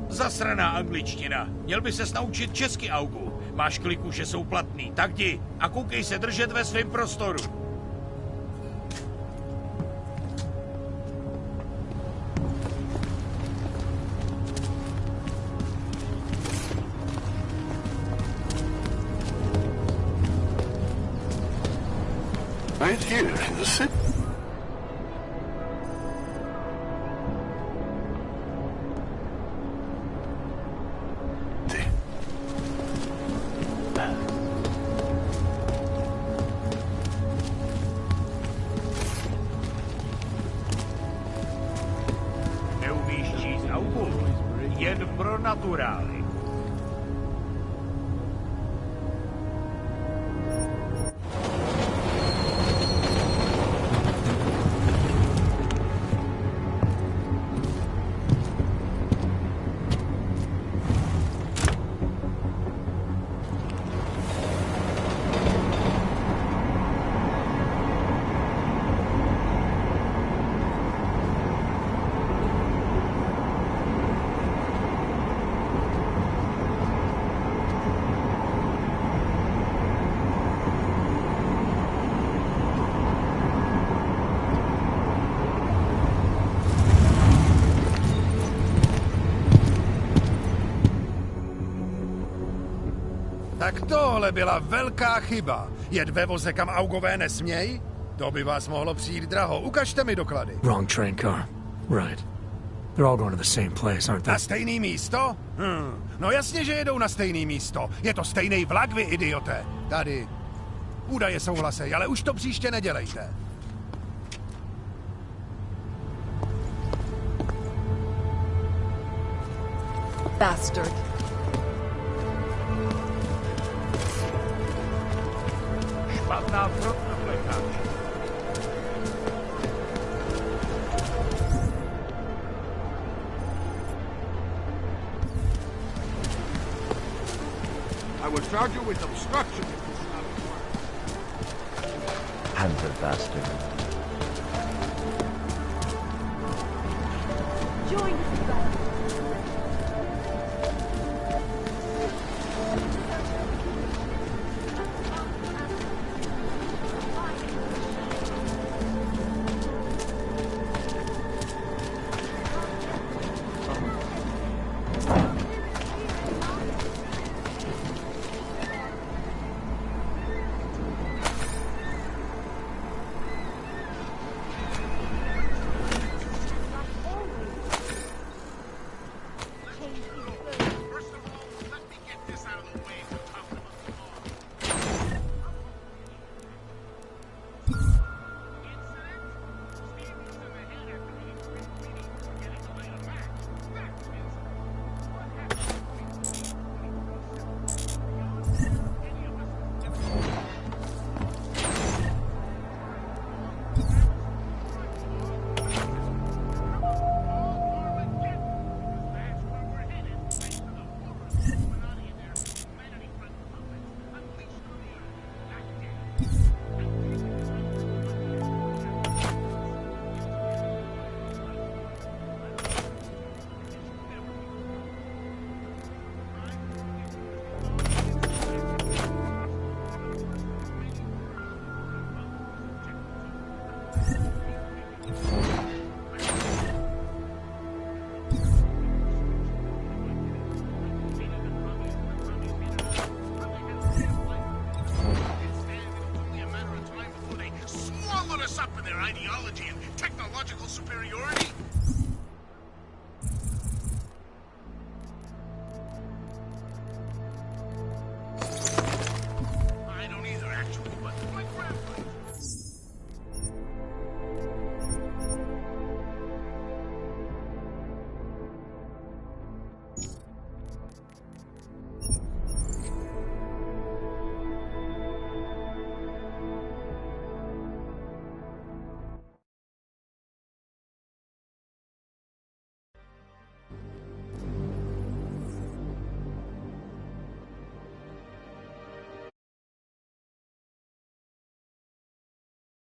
Zasraná angličtina. Měl by ses naučit česky, Augu. Máš kliku, že jsou platný. Tak jdi a koukej se držet ve svém prostoru. Right here in the city. naturály. Tak tohle byla velká chyba. Jet ve voze, kam augové nesměj? To by vás mohlo přijít draho. Ukažte mi doklady. Wrong train car. Right. They're all going to the same place, aren't they? Na stejný místo? No jasně, že jedou na stejný místo. Je to stejný vlak, vy idiote. Tady. Údaje souhlasej, ale už to příště nedělejte. Bastard. Špatná protoklekáč. I will charge you with obstruction if this is not required. Hands are bastard. Join us, brother. Swallowed us up in their ideology and technological superiority.